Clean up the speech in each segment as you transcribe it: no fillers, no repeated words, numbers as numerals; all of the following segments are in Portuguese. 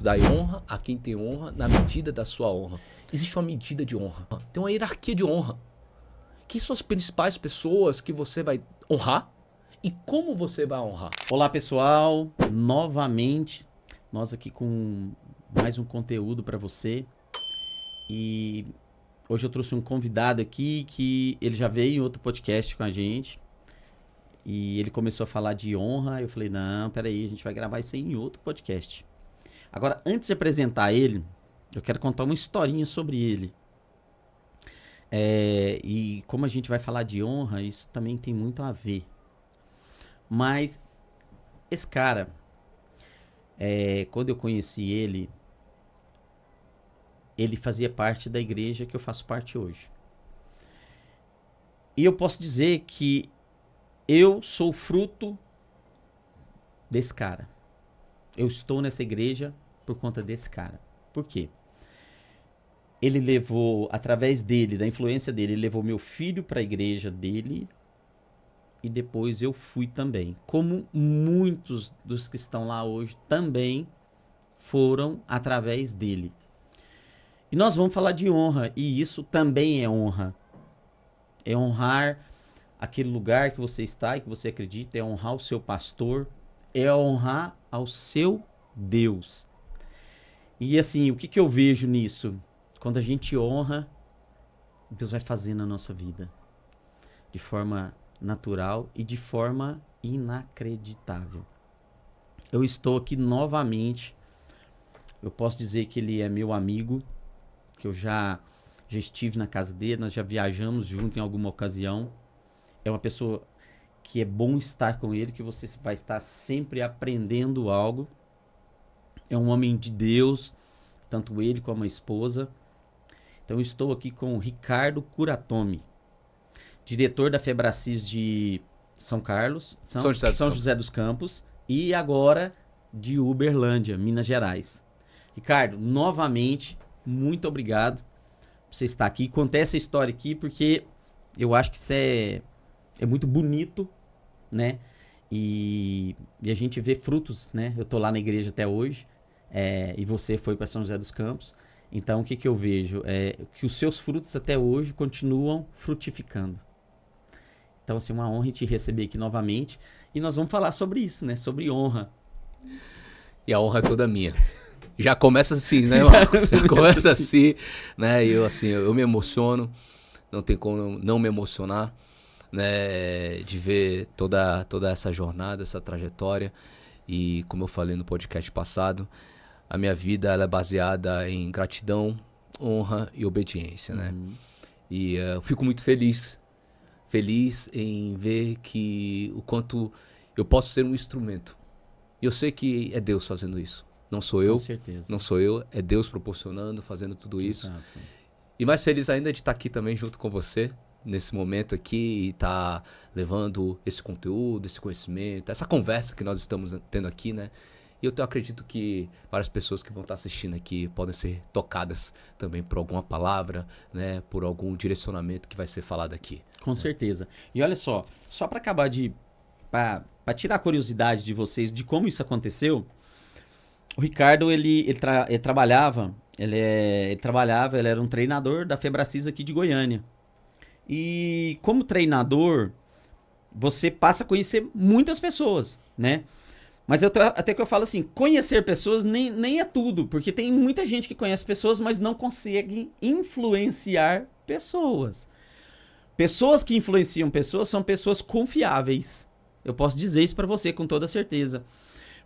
Dai honra a quem tem honra na medida da sua honra. Existe uma medida de honra. Tem uma hierarquia de honra. Quem são as principais pessoas que você vai honrar e como você vai honrar? Olá, pessoal. Novamente, nós aqui com mais um conteúdo para você. E hoje eu trouxe um convidado aqui que ele já veio em outro podcast com a gente. E ele começou a falar de honra. Eu falei, não, peraí, a gente vai gravar isso aí em outro podcast. Agora, antes de apresentar ele, eu quero contar uma historinha sobre ele. E como a gente vai falar de honra, isso também tem muito a ver. Mas esse cara, quando eu conheci ele, ele fazia parte da igreja que eu faço parte hoje. E eu posso dizer que eu sou fruto desse cara. Eu estou nessa igreja por conta desse cara. Por quê? Ele levou, através dele, da influência dele, ele levou meu filho para a igreja dele e depois eu fui também. Como muitos dos que estão lá hoje também foram através dele. E nós vamos falar de honra, e isso também é honra. É honrar aquele lugar que você está e que você acredita, é honrar o seu pastor, é honrar ao seu Deus. E assim, o que eu vejo nisso? Quando a gente honra, Deus vai fazer na nossa vida. De forma natural e de forma inacreditável. Eu estou aqui novamente. Eu posso dizer que ele é meu amigo, que eu já estive na casa dele, nós já viajamos junto em alguma ocasião. É uma pessoa que é bom estar com ele, que você vai estar sempre aprendendo algo. É um homem de Deus, tanto ele como a esposa. Então eu estou aqui com o Ricardo Kuratomi, diretor da Febracis de São Carlos, São José dos Campos, e agora de Uberlândia, Minas Gerais. Ricardo, novamente, muito obrigado por você estar aqui. Contei essa história aqui porque eu acho que isso é muito bonito, né? E a gente vê frutos, né? Eu tô lá na igreja até hoje, e você foi para São José dos Campos. Então, o que eu vejo? Que os seus frutos até hoje continuam frutificando. Então, assim, uma honra te receber aqui novamente. E nós vamos falar sobre isso, né? Sobre honra. E a honra é toda minha. Já começa assim, né, Marcos? Já começa assim, né? E eu me emociono. Não tem como não me emocionar, né? De ver toda essa jornada, essa trajetória. E como eu falei no podcast passado, a minha vida ela é baseada em gratidão, honra e obediência, né? E eu fico muito feliz em ver que o quanto eu posso ser um instrumento. E eu sei que é Deus fazendo isso. Não sou eu. Com certeza. Não sou eu. É Deus proporcionando, fazendo tudo isso. Exato. E mais feliz ainda de estar aqui também junto com você, nesse momento aqui, e estar levando esse conteúdo, esse conhecimento, essa conversa que nós estamos tendo aqui, né? E eu acredito que várias pessoas que vão estar assistindo aqui podem ser tocadas também por alguma palavra, né? Por algum direcionamento que vai ser falado aqui. Com certeza. E olha só para acabar para tirar a curiosidade de vocês de como isso aconteceu, o Ricardo, ele trabalhava, ele era um treinador da Febracis aqui de Goiânia. E como treinador, você passa a conhecer muitas pessoas, né? Mas até que eu falo assim, conhecer pessoas nem é tudo, porque tem muita gente que conhece pessoas, mas não consegue influenciar pessoas. Pessoas que influenciam pessoas são pessoas confiáveis. Eu posso dizer isso pra você com toda certeza.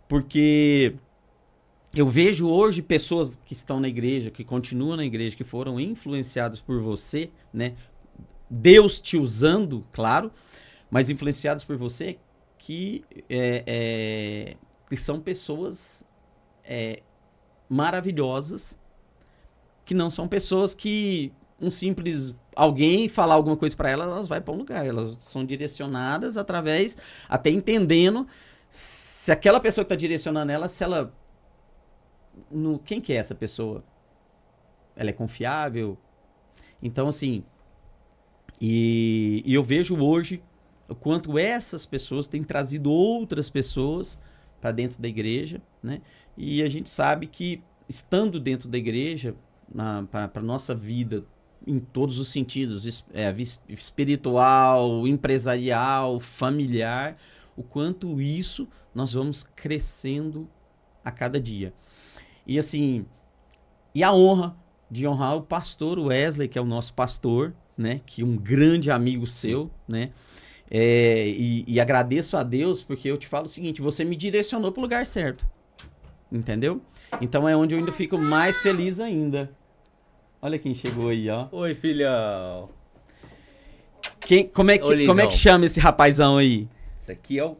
Porque eu vejo hoje pessoas que estão na igreja, que continuam na igreja, que foram influenciados por você, né? Deus te usando, claro, mas influenciados por você, que são pessoas maravilhosas, que não são pessoas que um simples alguém falar alguma coisa para elas vai para um lugar. Elas são direcionadas através, até entendendo se aquela pessoa que está direcionando ela, se ela... quem que é essa pessoa? Ela é confiável? Então, assim... E eu vejo hoje o quanto essas pessoas têm trazido outras pessoas para dentro da igreja, né? E a gente sabe que, estando dentro da igreja, para nossa vida, em todos os sentidos, espiritual, empresarial, familiar, o quanto isso nós vamos crescendo a cada dia. E assim, e a honra de honrar o pastor Wesley, que é o nosso pastor, né? Que é um grande amigo seu, né? E agradeço a Deus, porque eu te falo o seguinte, você me direcionou para o lugar certo. Entendeu? Então é onde eu ainda fico mais feliz ainda. Olha quem chegou aí, ó. Oi, filhão. Como é que chama esse rapazão aí? Esse aqui é o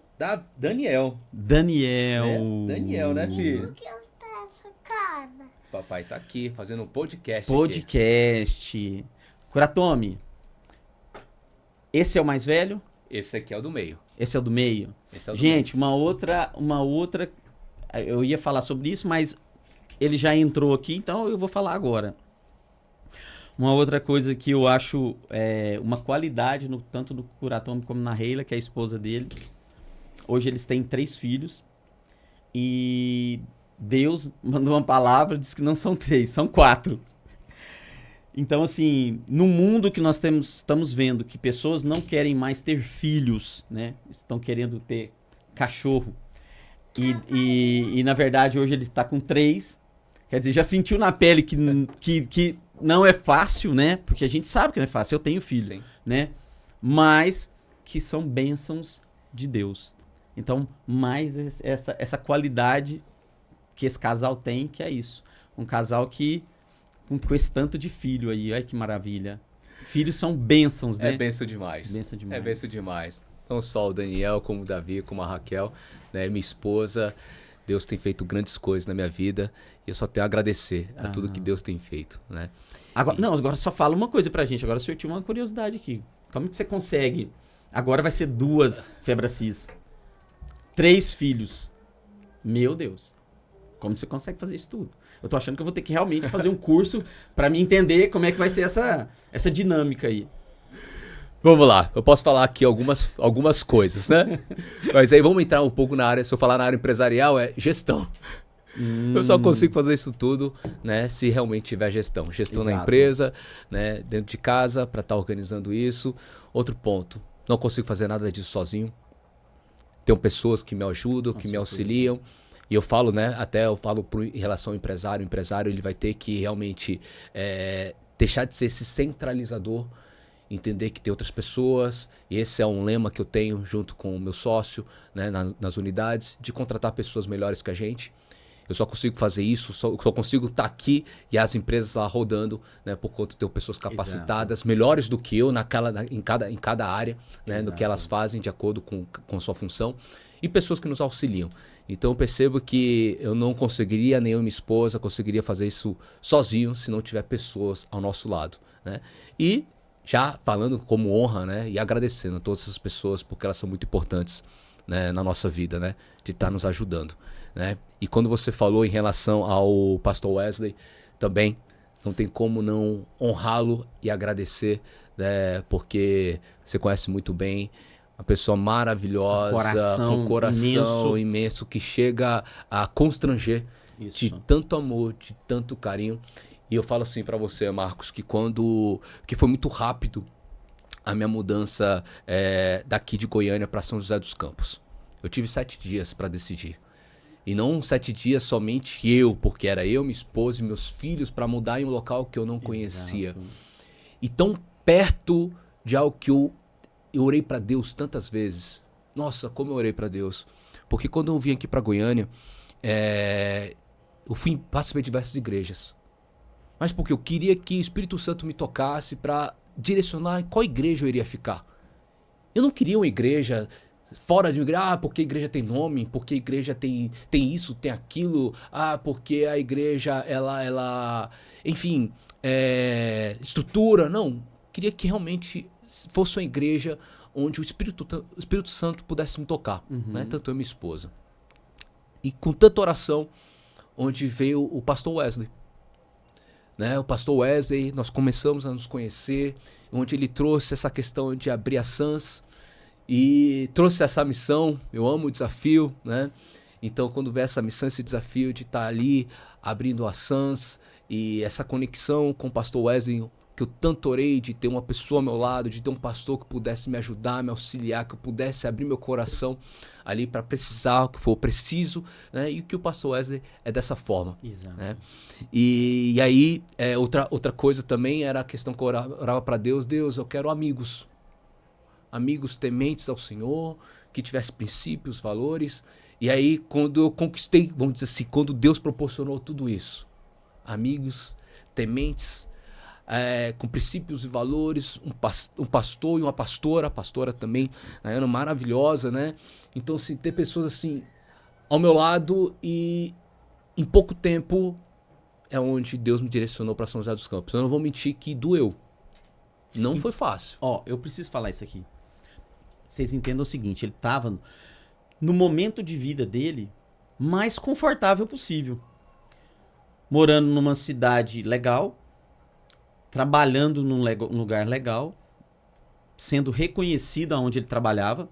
Daniel. Daniel. Daniel, né, filho? Por que eu tenho essa cara? Papai tá aqui fazendo um podcast. Podcast. Kuratomi, esse é o mais velho? Esse aqui é o do meio. Esse é o do meio? Esse é o do Gente, uma outra... Eu ia falar sobre isso, mas ele já entrou aqui, então eu vou falar agora. Uma outra coisa que eu acho uma qualidade, tanto no Kuratomi como na Reila, que é a esposa dele. Hoje eles têm 3 filhos. E Deus mandou uma palavra, disse que não são 3, são 4. Então, assim, no mundo que nós estamos vendo que pessoas não querem mais ter filhos, né? Estão querendo ter cachorro. E na verdade, hoje ele está com 3. Quer dizer, já sentiu na pele que não é fácil, né? Porque a gente sabe que não é fácil. Eu tenho filho, Sim. né? Mas que são bênçãos de Deus. Então, mais essa qualidade que esse casal tem, que é isso. Um casal que com esse tanto de filho aí. Olha que maravilha. Filhos são bênçãos, né? É bênção demais. Bênção demais. É bênção demais. Não só o Daniel, como o Davi, como a Raquel, né? Minha esposa. Deus tem feito grandes coisas na minha vida. E eu só tenho a agradecer a tudo que Deus tem feito, né? Agora só fala uma coisa pra gente. Agora surtiu uma curiosidade aqui. Como que você consegue... Agora vai ser 2 Febracis. 3 filhos. Meu Deus. Como você consegue fazer isso tudo? Eu tô achando que eu vou ter que realmente fazer um curso pra me entender como é que vai ser essa dinâmica aí. Vamos lá, eu posso falar aqui algumas coisas, né? Mas aí vamos entrar um pouco na área, se eu falar na área empresarial, é gestão. Eu só consigo fazer isso tudo, né, se realmente tiver gestão. Gestão na empresa, né, dentro de casa, para estar organizando isso. Outro ponto, não consigo fazer nada disso sozinho. Tenho pessoas que me ajudam, que me auxiliam. E eu falo, né, em relação ao empresário. O empresário ele vai ter que realmente deixar de ser esse centralizador, entender que tem outras pessoas, e esse é um lema que eu tenho junto com o meu sócio, né, nas unidades, de contratar pessoas melhores que a gente. Eu só consigo fazer isso, só consigo estar aqui e as empresas lá rodando, né, por conta de ter pessoas capacitadas, melhores do que eu em cada área, né, no que elas fazem de acordo com a sua função, e pessoas que nos auxiliam. Então eu percebo que eu não conseguiria, nem eu e minha esposa conseguiria fazer isso sozinho se não tiver pessoas ao nosso lado, né? E já falando como honra, né, e agradecendo a todas essas pessoas porque elas são muito importantes, né, na nossa vida, né, de estar nos ajudando, né? E quando você falou em relação ao pastor Wesley, também não tem como não honrá-lo e agradecer, né, porque você conhece muito bem, uma pessoa maravilhosa, com um coração imenso que chega a constranger de tanto amor, de tanto carinho. E eu falo assim pra você, Marcos, que foi muito rápido a minha mudança daqui de Goiânia para São José dos Campos. Eu tive 7 dias para decidir. E não 7 dias somente porque era eu, minha esposa e meus filhos para mudar em um local que eu não conhecia. E tão perto de algo que eu orei para Deus tantas vezes. Nossa, como eu orei para Deus. Porque quando eu vim aqui para Goiânia, eu participei de diversas igrejas. Mas porque eu queria que o Espírito Santo me tocasse para direcionar em qual igreja eu iria ficar. Eu não queria uma igreja fora de uma igreja, porque a igreja tem nome, porque a igreja tem isso, tem aquilo, porque a igreja, ela enfim, estrutura. Não, queria que realmente fosse uma igreja onde o Espírito Santo pudesse me tocar, né? Tanto eu e minha esposa. E com tanta oração, onde veio o pastor Wesley. Né? O pastor Wesley, nós começamos a nos conhecer, onde ele trouxe essa questão de abrir a SANS e trouxe essa missão. Eu amo o desafio, né? Então, quando vê essa missão, esse desafio de estar ali abrindo a Sans e essa conexão com o pastor Wesley, que eu tanto orei de ter uma pessoa ao meu lado, de ter um pastor que pudesse me ajudar, me auxiliar, que eu pudesse abrir meu coração ali para precisar, o que for preciso, né? E que o pastor Wesley é dessa forma. Exato. Né? E aí, outra coisa também era a questão que eu orava para Deus: Deus, eu quero amigos. Amigos tementes ao Senhor, que tivessem princípios, valores. E aí, quando eu conquistei, vamos dizer assim, quando Deus proporcionou tudo isso, amigos tementes, com princípios e valores, um pastor e uma pastora, a pastora também, a Ana, maravilhosa, né? Então, assim, ter pessoas assim ao meu lado e em pouco tempo é onde Deus me direcionou para São José dos Campos. Eu não vou mentir que doeu. Não foi fácil. Ó, eu preciso falar isso aqui. Vocês entendam o seguinte, ele estava no momento de vida dele mais confortável possível. Morando numa cidade legal, trabalhando num lugar legal, sendo reconhecido aonde ele trabalhava,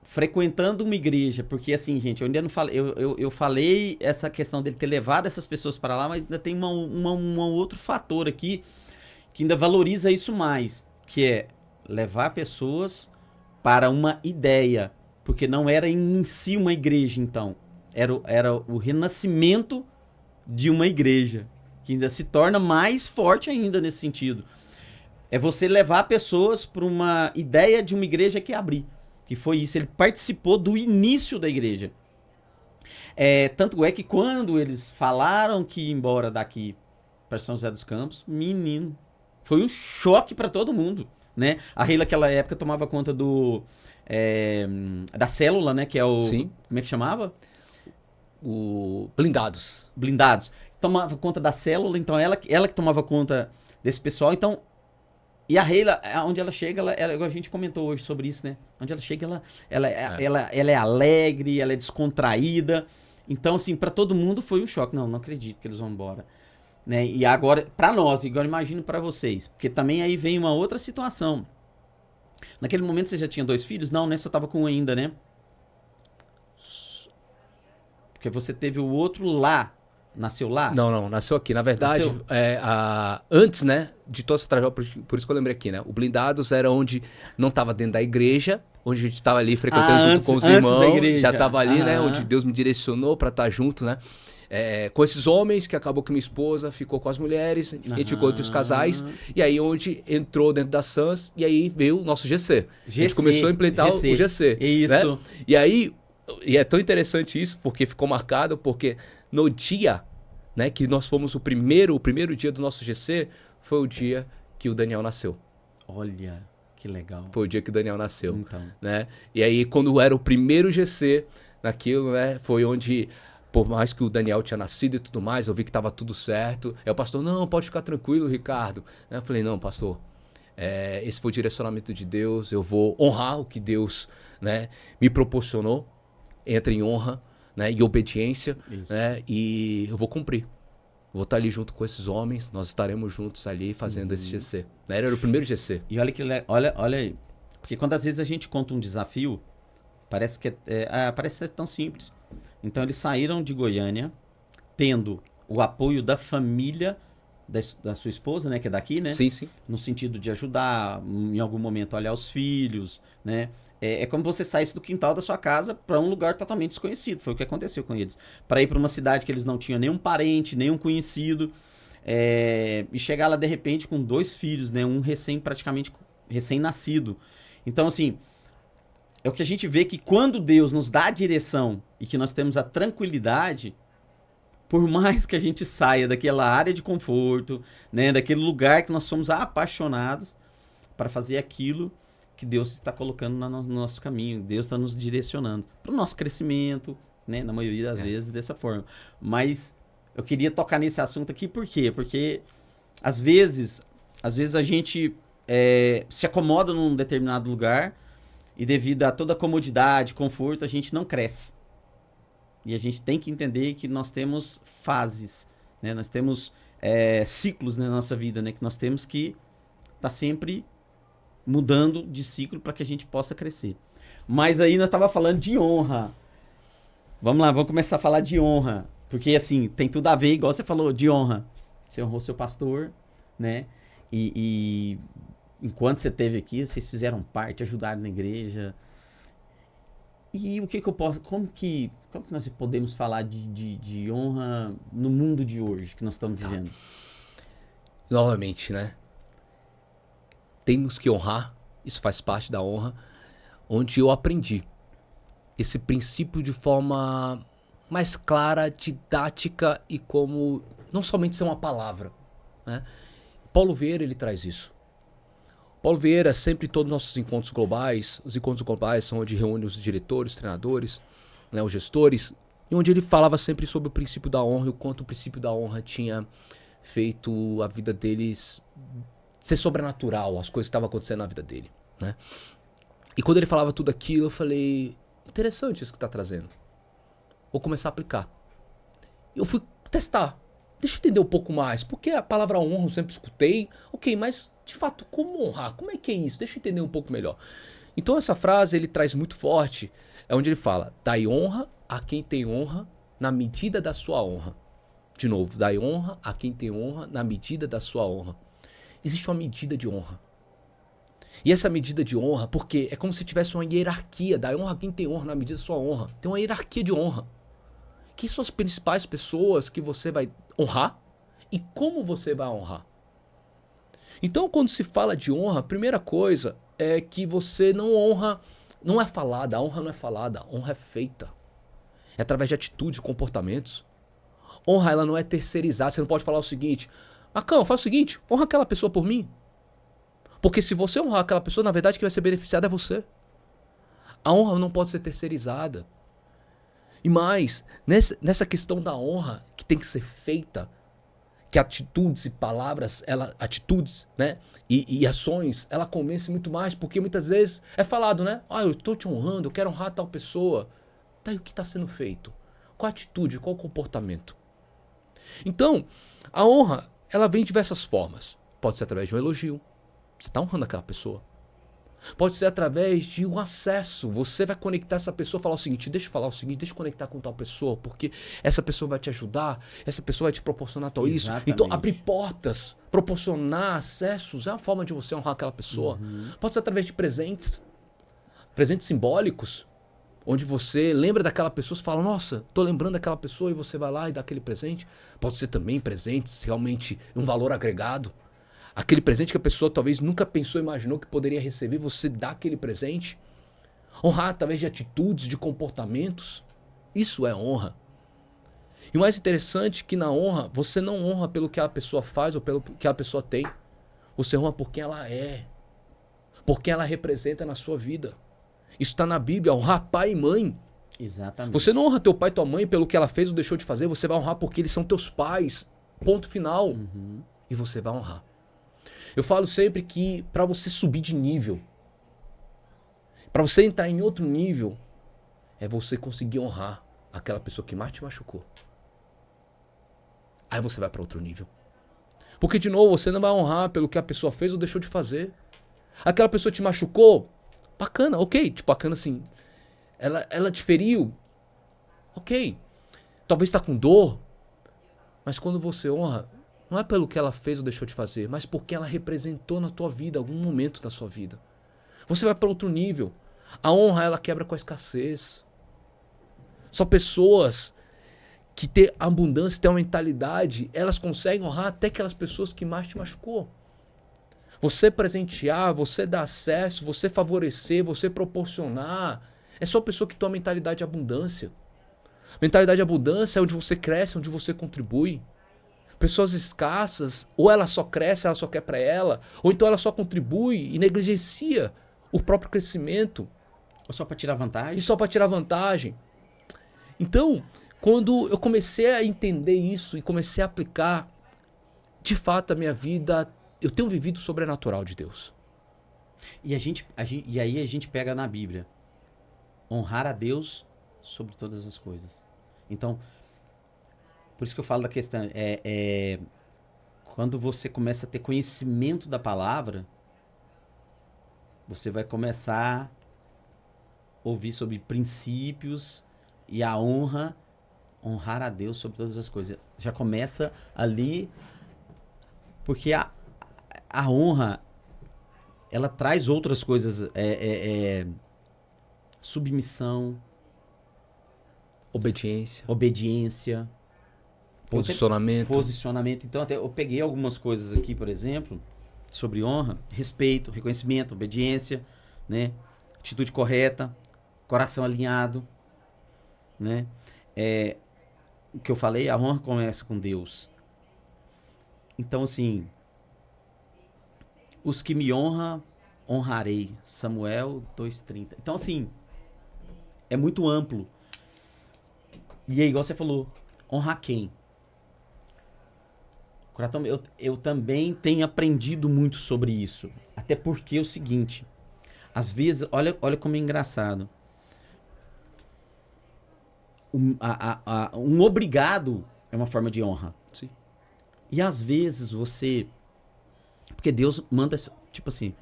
frequentando uma igreja, porque assim, gente, eu ainda não falei, eu falei essa questão dele ter levado essas pessoas para lá, mas ainda tem um outro fator aqui que ainda valoriza isso mais, que é levar pessoas para uma ideia, porque não era em si uma igreja, então, era o renascimento de uma igreja, que ainda se torna mais forte ainda nesse sentido. É você levar pessoas para uma ideia de uma igreja que abrir. Que foi isso, ele participou do início da igreja. Tanto é que quando eles falaram que ia embora daqui para São José dos Campos, menino, foi um choque para todo mundo, né? A Reila, naquela época, tomava conta da célula, né? Que é o... Sim. Como é que chamava? O Blindados. Blindados. Tomava conta da célula, então ela que tomava conta desse pessoal. Então, e a Reila, onde ela chega, a gente comentou hoje sobre isso, né? Onde ela chega, ela é alegre, ela é descontraída. Então, assim, para todo mundo foi um choque. Não acredito que eles vão embora. Né? E agora, para nós, agora imagino para vocês. Porque também aí vem uma outra situação. Naquele momento você já tinha 2 filhos? Não, né? Só tava com um ainda, né? Porque você teve o outro lá. Nasceu lá? Não, nasceu aqui. Na verdade, antes, né, de toda essa trajetória, por isso que eu lembrei aqui, né? O Blindados era onde não estava dentro da igreja, onde a gente estava ali frequentando junto com os irmãos. Já estava ali, né? Onde Deus me direcionou para estar junto, né? Com esses homens, que acabou que minha esposa ficou com as mulheres, a gente ficou entre os casais, e aí onde entrou dentro da Sans, e aí veio o nosso GC. A gente começou a implementar o GC. Isso. Né? E aí, e é tão interessante isso, porque ficou marcado, porque no dia, né, que nós fomos o primeiro dia do nosso GC, foi o dia que o Daniel nasceu. Olha, que legal. Foi o dia que o Daniel nasceu. Então. Né? E aí, quando era o primeiro GC, naquilo, né, foi onde, por mais que o Daniel tinha nascido e tudo mais, eu vi que estava tudo certo. Aí o pastor, não, pode ficar tranquilo, Ricardo. Eu falei, não, pastor, esse foi o direcionamento de Deus, eu vou honrar o que Deus, né, me proporcionou, entra em honra, né, e obediência, né, e eu vou cumprir. Vou estar ali junto com esses homens, nós estaremos juntos ali fazendo esse GC. Né, era o primeiro GC. E olha aí, porque quando às vezes a gente conta um desafio, parece que parece ser tão simples. Então eles saíram de Goiânia, tendo o apoio da família da sua esposa, né, que é daqui, né? Sim, sim. No sentido de ajudar, em algum momento, olhar os filhos, né? É como você saísse do quintal da sua casa para um lugar totalmente desconhecido. Foi o que aconteceu com eles. Para ir para uma cidade que eles não tinham nenhum parente, nenhum conhecido. E chegar lá, de repente, com 2 filhos, né? Um praticamente recém-nascido. Então, assim, é o que a gente vê que quando Deus nos dá a direção e que nós temos a tranquilidade, por mais que a gente saia daquela área de conforto, né? Daquele lugar que nós somos apaixonados para fazer aquilo que Deus está colocando no nosso caminho, Deus está nos direcionando para o nosso crescimento, né? Na maioria das vezes dessa forma. Mas eu queria tocar nesse assunto aqui, por quê? Porque às vezes a gente se acomoda num determinado lugar e devido a toda a comodidade, conforto, a gente não cresce. E a gente tem que entender que nós temos fases, né? Nós temos ciclos na nossa vida, né? Que nós temos que estar sempre mudando de ciclo para que a gente possa crescer. Mas aí nós estávamos falando de honra. Vamos lá, vamos começar a falar de honra. Porque, assim, tem tudo a ver, igual você falou, de honra. Você honrou seu pastor, né? E enquanto você esteve aqui, vocês fizeram parte, ajudaram na igreja. E o que eu posso... Como que nós podemos falar de honra no mundo de hoje que nós estamos vivendo? Novamente, né? Temos que honrar, isso faz parte da honra, onde eu aprendi esse princípio de forma mais clara, didática e como não somente ser uma palavra, né? Paulo Vieira, ele traz isso. Paulo Vieira, sempre em todos os nossos encontros globais, os encontros globais são onde reúne os diretores, treinadores, né, os gestores, e onde ele falava sempre sobre o princípio da honra e o quanto o princípio da honra tinha feito a vida deles ser sobrenatural, as coisas que estavam acontecendo na vida dele, né? E quando ele falava tudo aquilo, eu falei, interessante isso que está trazendo. Vou começar a aplicar. Eu fui testar. Deixa eu entender um pouco mais, porque a palavra honra eu sempre escutei. Ok, mas de fato, como honrar? Como é que é isso? Deixa eu entender um pouco melhor. Então essa frase ele traz muito forte, é onde ele fala, dai honra a quem tem honra na medida da sua honra. De novo, dai honra a quem tem honra na medida da sua honra. Existe uma medida de honra. E essa medida de honra, porque é como se tivesse uma hierarquia, dai honra a quem tem honra na medida da sua honra. Tem uma hierarquia de honra. Quem são as principais pessoas que você vai honrar e como você vai honrar? Então, quando se fala de honra, a primeira coisa é que você não honra, não é falada, a honra não é falada, a honra é feita. É através de atitudes, comportamentos. Honra, ela não é terceirizada, você não pode falar o seguinte, Macão, faz o seguinte, honra aquela pessoa por mim. Porque se você honrar aquela pessoa, na verdade, quem vai ser beneficiado é você. A honra não pode ser terceirizada. E mais, nessa questão da honra que tem que ser feita, que atitudes e palavras, atitudes, né, e ações, ela convence muito mais, porque muitas vezes é falado, né? Ah, eu estou te honrando, eu quero honrar tal pessoa. Daí o que está sendo feito? Qual a atitude, qual o comportamento? Então, a honra, ela vem de diversas formas. Pode ser através de um elogio. Você está honrando aquela pessoa. Pode ser através de um acesso. Você vai conectar essa pessoa e falar o seguinte, deixa eu falar o seguinte, deixa eu conectar com tal pessoa, porque essa pessoa vai te ajudar, essa pessoa vai te proporcionar tal isso. Então, abrir portas, proporcionar acessos, é uma forma de você honrar aquela pessoa. Pode ser através de presentes simbólicos, onde você lembra daquela pessoa e fala, nossa, tô lembrando daquela pessoa, e você vai lá e dá aquele presente. Pode ser também presentes realmente um valor agregado. Aquele presente que a pessoa talvez nunca pensou, imaginou que poderia receber, você dá aquele presente. Honrar através de atitudes, de comportamentos. Isso é honra. E o mais interessante é que na honra, você não honra pelo que a pessoa faz ou pelo que a pessoa tem. Você honra por quem ela é. Por quem ela representa na sua vida. Isso está na Bíblia, honrar pai e mãe. Exatamente. Você não honra teu pai e tua mãe pelo que ela fez ou deixou de fazer, você vai honrar porque eles são teus pais. Ponto final. E você vai honrar. Eu falo sempre que para você subir de nível, para você entrar em outro nível, é você conseguir honrar aquela pessoa que mais te machucou. Aí você vai para outro nível. Porque, de novo, você não vai honrar pelo que a pessoa fez ou deixou de fazer. Aquela pessoa te machucou, bacana, ok. Tipo, bacana assim, ela te feriu, ok. Talvez está com dor, mas quando você honra, não é pelo que ela fez ou deixou de fazer, mas porque ela representou na tua vida, algum momento da sua vida. Você vai para outro nível. A honra, ela quebra com a escassez. Só pessoas que têm abundância, têm uma mentalidade, elas conseguem honrar até aquelas pessoas que mais te machucou. Você presentear, você dar acesso, você favorecer, você proporcionar, é só pessoa que tem uma mentalidade de abundância. Mentalidade de abundância é onde você cresce, onde você contribui. Pessoas escassas, ou ela só cresce, ela só quer para ela, ou então ela só contribui e negligencia o próprio crescimento. Ou só para tirar vantagem. E só para tirar vantagem. Então, quando eu comecei a entender isso e comecei a aplicar, de fato a minha vida, eu tenho vivido o sobrenatural de Deus. E aí a gente pega na Bíblia, honrar a Deus sobre todas as coisas. Então, por isso que eu falo da questão, quando você começa a ter conhecimento da palavra, você vai começar a ouvir sobre princípios E a honra, honrar a Deus sobre todas as coisas. Já começa ali, porque a honra, ela traz outras coisas, submissão, obediência, posicionamento. Então, até eu peguei algumas coisas aqui, por exemplo, sobre honra, respeito, reconhecimento, obediência, né? Atitude correta, coração alinhado, né? O que eu falei, a honra começa com Deus. Então, assim, os que me honram, honrarei. Samuel 2:30. Então, assim, é muito amplo. E aí, igual você falou, honrar quem? Coratão, eu também tenho aprendido muito sobre isso. Até porque é o seguinte, às vezes, olha como é engraçado. Um obrigado é uma forma de honra. Sim. E às vezes você... Porque Deus manda, tipo assim,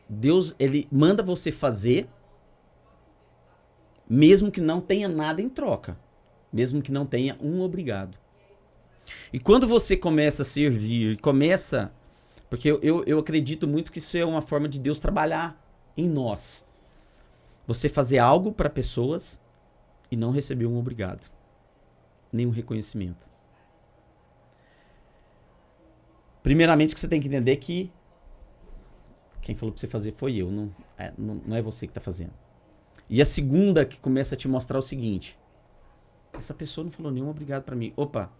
Deus, ele manda você fazer, mesmo que não tenha nada em troca. Mesmo que não tenha um obrigado. E quando você começa a servir, começa... Porque eu acredito muito que isso é uma forma de Deus trabalhar em nós. Você fazer algo para pessoas e não receber um obrigado. Nenhum reconhecimento. Primeiramente, que você tem que entender que quem falou para você fazer foi eu, não é você que está fazendo. E a segunda que começa a te mostrar o seguinte: essa pessoa não falou nenhum obrigado para mim. Opa,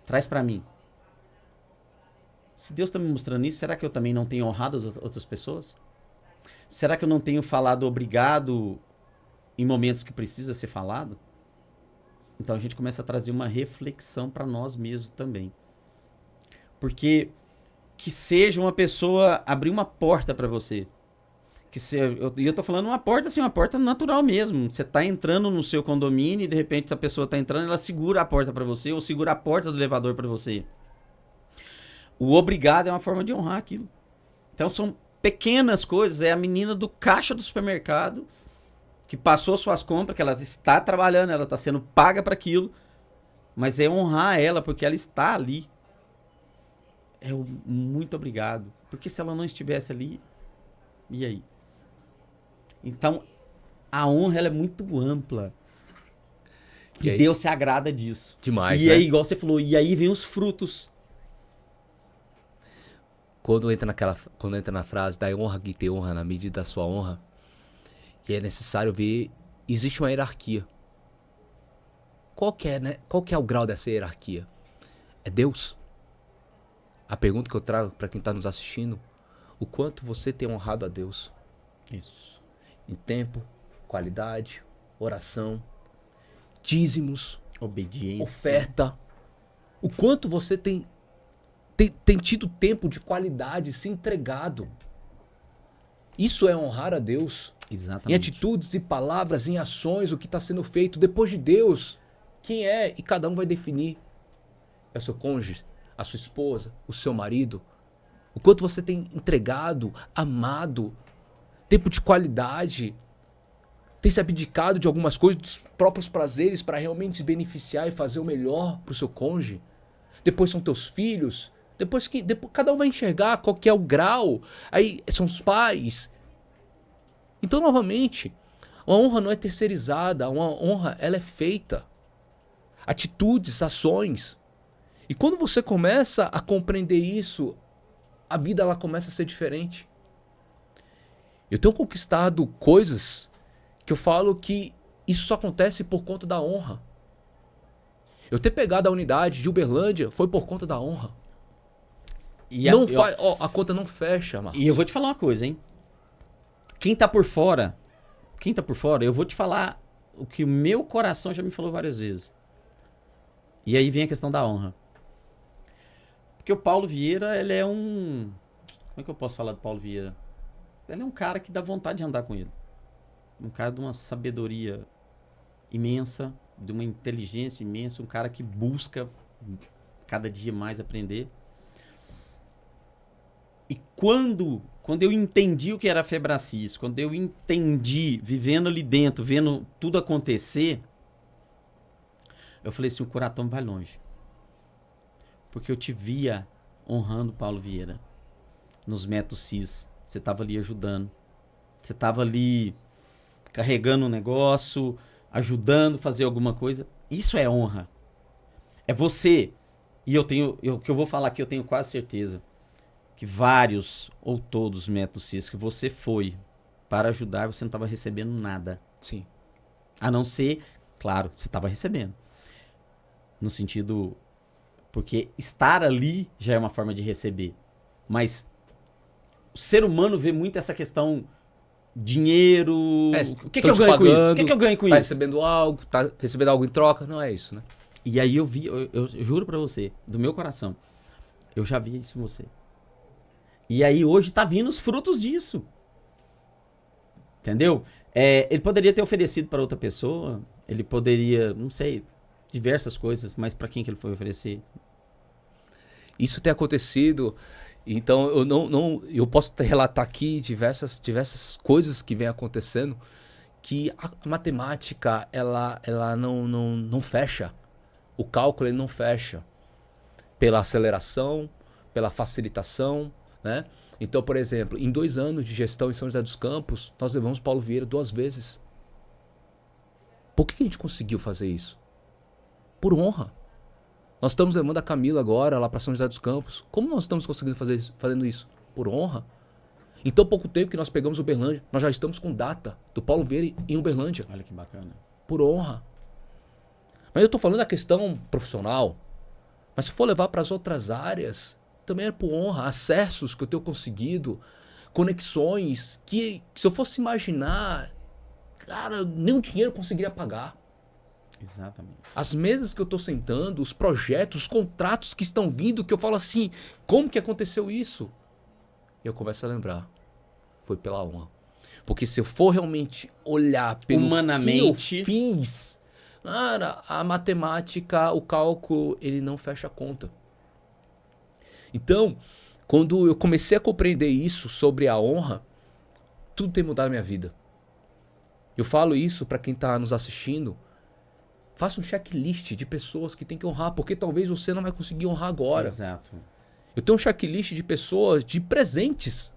traz para mim. Se Deus está me mostrando isso, será que eu também não tenho honrado as outras pessoas? Será que eu não tenho falado obrigado em momentos que precisa ser falado? Então a gente começa a trazer uma reflexão para nós mesmos também. Porque que seja uma pessoa abrir uma porta para você. E eu tô falando uma porta assim, uma porta natural mesmo. Você tá entrando no seu condomínio e de repente a pessoa tá entrando, ela segura a porta para você ou segura a porta do elevador para você. O obrigado é uma forma de honrar aquilo. Então são pequenas coisas. É a menina do caixa do supermercado que passou suas compras, que ela está trabalhando, ela está sendo paga para aquilo, mas é honrar ela porque ela está ali. Muito obrigado. Porque se ela não estivesse ali, e aí? Então, a honra ela é muito ampla. E Deus se agrada disso. Demais, e né? aí, igual você falou, e aí vem os frutos. Quando entra na frase, dai honra que te honra na medida da sua honra, e é necessário ver, existe uma hierarquia. Qual que é o grau dessa hierarquia? É Deus. A pergunta que eu trago para quem está nos assistindo: o quanto você tem honrado a Deus? Isso. Em tempo, qualidade, oração, dízimos, obediência, oferta. O quanto você tem tido tempo de qualidade, se entregado. Isso é honrar a Deus. Exatamente. Em atitudes e palavras, em ações, o que está sendo feito. Depois de Deus, quem é? E cada um vai definir. É o seu cônjuge, a sua esposa, o seu marido. O quanto você tem entregado, amado, tempo de qualidade, tem se abdicado de algumas coisas, dos próprios prazeres para realmente beneficiar e fazer o melhor para o seu cônjuge. Depois são teus filhos. Depois cada um vai enxergar qual que é o grau. Aí são os pais. Então, novamente, uma honra não é terceirizada. Uma honra, ela é feita. Atitudes, ações. E quando você começa a compreender isso, a vida ela começa a ser diferente. Eu tenho conquistado coisas que eu falo que isso só acontece por conta da honra. Eu ter pegado a unidade de Uberlândia foi por conta da honra. A conta não fecha, Marcos. E eu vou te falar uma coisa, hein? Quem tá por fora, eu vou te falar o que o meu coração já me falou várias vezes. E aí vem a questão da honra. Porque o Paulo Vieira, ele é um... Como é que eu posso falar do Paulo Vieira? Ele é um cara que dá vontade de andar com ele. Um cara de uma sabedoria imensa, de uma inteligência imensa, um cara que busca cada dia mais aprender. E quando eu entendi o que era Febracis, quando eu entendi, vivendo ali dentro, vendo tudo acontecer, eu falei assim, o Curatão vai longe. Porque eu te via honrando Paulo Vieira nos métodos CIS. Você estava ali ajudando. Você estava ali carregando um negócio, ajudando a fazer alguma coisa. Isso é honra. É você. E o que eu vou falar aqui, eu tenho quase certeza que vários ou todos os métodos CIS que você foi para ajudar, você não estava recebendo nada. Sim. A não ser, claro, você estava recebendo. No sentido... Porque estar ali já é uma forma de receber. Mas o ser humano vê muito essa questão dinheiro... o que eu ganho com isso? O que eu ganho com tá isso? recebendo algo, tá recebendo algo em troca. Não é isso, né? E aí eu vi, eu juro pra você, do meu coração, eu já vi isso em você. E aí hoje tá vindo os frutos disso. Entendeu? Ele poderia ter oferecido para outra pessoa, ele poderia, não sei, diversas coisas, mas pra quem que ele foi oferecer? Isso tem acontecido, então eu posso relatar aqui diversas coisas que vem acontecendo, que a matemática ela não fecha, o cálculo ele não fecha, pela aceleração, pela facilitação, né? Então, por exemplo, em 2 anos de gestão em São José dos Campos, nós levamos Paulo Vieira 2 vezes. Por que a gente conseguiu fazer isso? Por honra. Nós estamos levando a Camila agora lá para São José dos Campos. Como nós estamos conseguindo fazendo isso? Por honra. Em tão pouco tempo que nós pegamos Uberlândia, nós já estamos com data do Paulo Vieira em Uberlândia. Olha que bacana. Por honra. Mas eu estou falando da questão profissional. Mas se for levar para as outras áreas, também é por honra. Acessos que eu tenho conseguido, conexões que se eu fosse imaginar, cara, nem o dinheiro eu conseguiria pagar. Exatamente. As mesas que eu estou sentando, os projetos, os contratos que estão vindo, que eu falo assim, como que aconteceu isso? E eu começo a lembrar, foi pela honra. Porque se eu for realmente olhar pelo humanamente, que eu fiz, cara, a matemática, o cálculo, ele não fecha a conta. Então, quando eu comecei a compreender isso sobre a honra, tudo tem mudado a minha vida. Eu falo isso para quem está nos assistindo. Faça um checklist de pessoas que tem que honrar, porque talvez você não vai conseguir honrar agora. Exato. Eu tenho um checklist de pessoas, de presentes.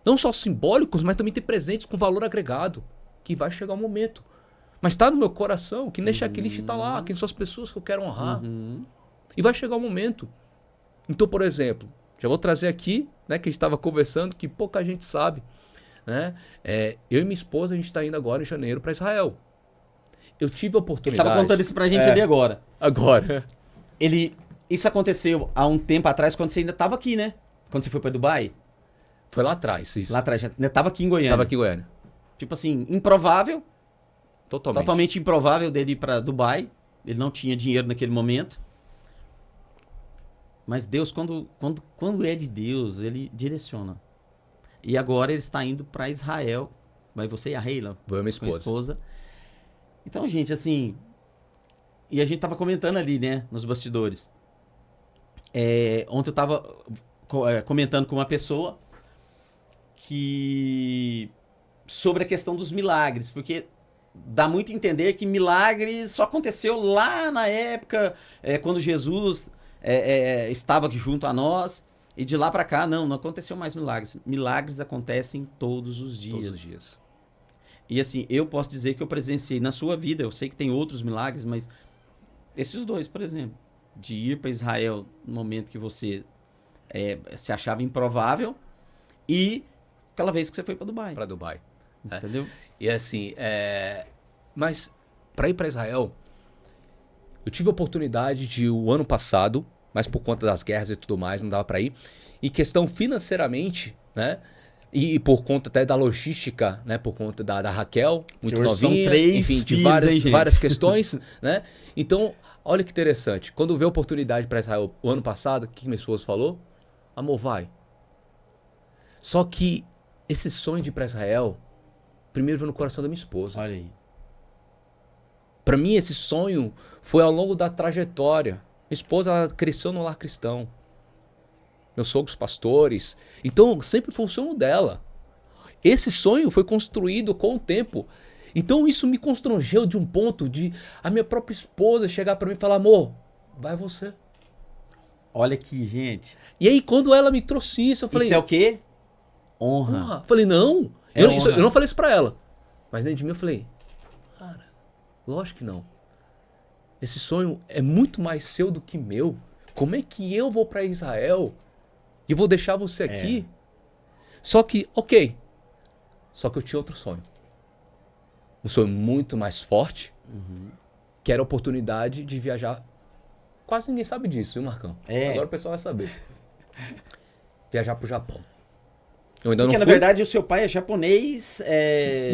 Não só simbólicos, mas também tem presentes com valor agregado. Que vai chegar um momento. Mas está no meu coração, que nesse checklist está lá, quem são as pessoas que eu quero honrar. E vai chegar um momento. Então, por exemplo, já vou trazer aqui, né, que a gente estava conversando, que pouca gente sabe. Né? Eu e minha esposa, a gente está indo agora em janeiro para Israel. Eu tive a Ele oportunidade... tava contando isso pra gente ali agora. Agora. Isso aconteceu há um tempo atrás, quando você ainda tava aqui, né? Quando você foi pra Dubai. Foi lá atrás, isso. Lá atrás, já ainda tava aqui em Goiânia. Tava aqui em Goiânia. Tipo assim, improvável. Totalmente. Totalmente improvável dele ir pra Dubai. Ele não tinha dinheiro naquele momento. Mas Deus, quando é de Deus, ele direciona. E agora ele está indo pra Israel. Vai você e a Reila. Vou minha Com a esposa. esposa. Então, gente, assim... E a gente tava comentando ali, né? Nos bastidores. Ontem eu tava comentando com uma pessoa que... sobre a questão dos milagres. Porque dá muito a entender que milagres só aconteceu lá na época, quando Jesus estava aqui junto a nós. E de lá pra cá, não aconteceu mais milagres. Milagres acontecem todos os dias. Todos os dias. E assim, eu posso dizer que eu presenciei na sua vida, eu sei que tem outros milagres, mas esses dois, por exemplo, de ir para Israel no momento que você se achava improvável e aquela vez que você foi para Dubai. Para Dubai. Entendeu? E assim, mas para ir para Israel, eu tive a oportunidade de o ano passado, mas por conta das guerras e tudo mais, não dava para ir. E questão financeiramente, né? E por conta até da logística, né? Por conta da Raquel, muito hoje novinha, são 3 enfim, de filhos, várias questões, né? Então, olha que interessante. Quando veio a oportunidade para Israel o ano passado, o que minha esposa falou? Amor, vai. Só que esse sonho de ir para Israel, primeiro veio no coração da minha esposa. Olha aí. Para mim, esse sonho foi ao longo da trajetória. Minha esposa ela cresceu no lar cristão. meus sogros pastores. Então, sempre foi o sonho dela. Esse sonho foi construído com o tempo. Então, isso me constrangeu de um ponto de a minha própria esposa chegar para mim e falar, amor, vai você. Olha aqui, gente. E aí, quando ela me trouxe isso, eu falei... Isso é o quê? Honra. honra. Falei, não. É Eu honra. não falei isso pra ela. Mas dentro de mim eu falei, cara, lógico que não. Esse sonho é muito mais seu do que meu. Como é que eu vou pra Israel e vou deixar você aqui? Só que, ok. Só que eu tinha outro sonho. Um sonho muito mais forte, que era a oportunidade de viajar. Quase ninguém sabe disso, viu, Marcão? É. Agora o pessoal vai saber. Viajar pro Japão. Eu ainda Porque, não na fui. verdade, o seu pai é japonês.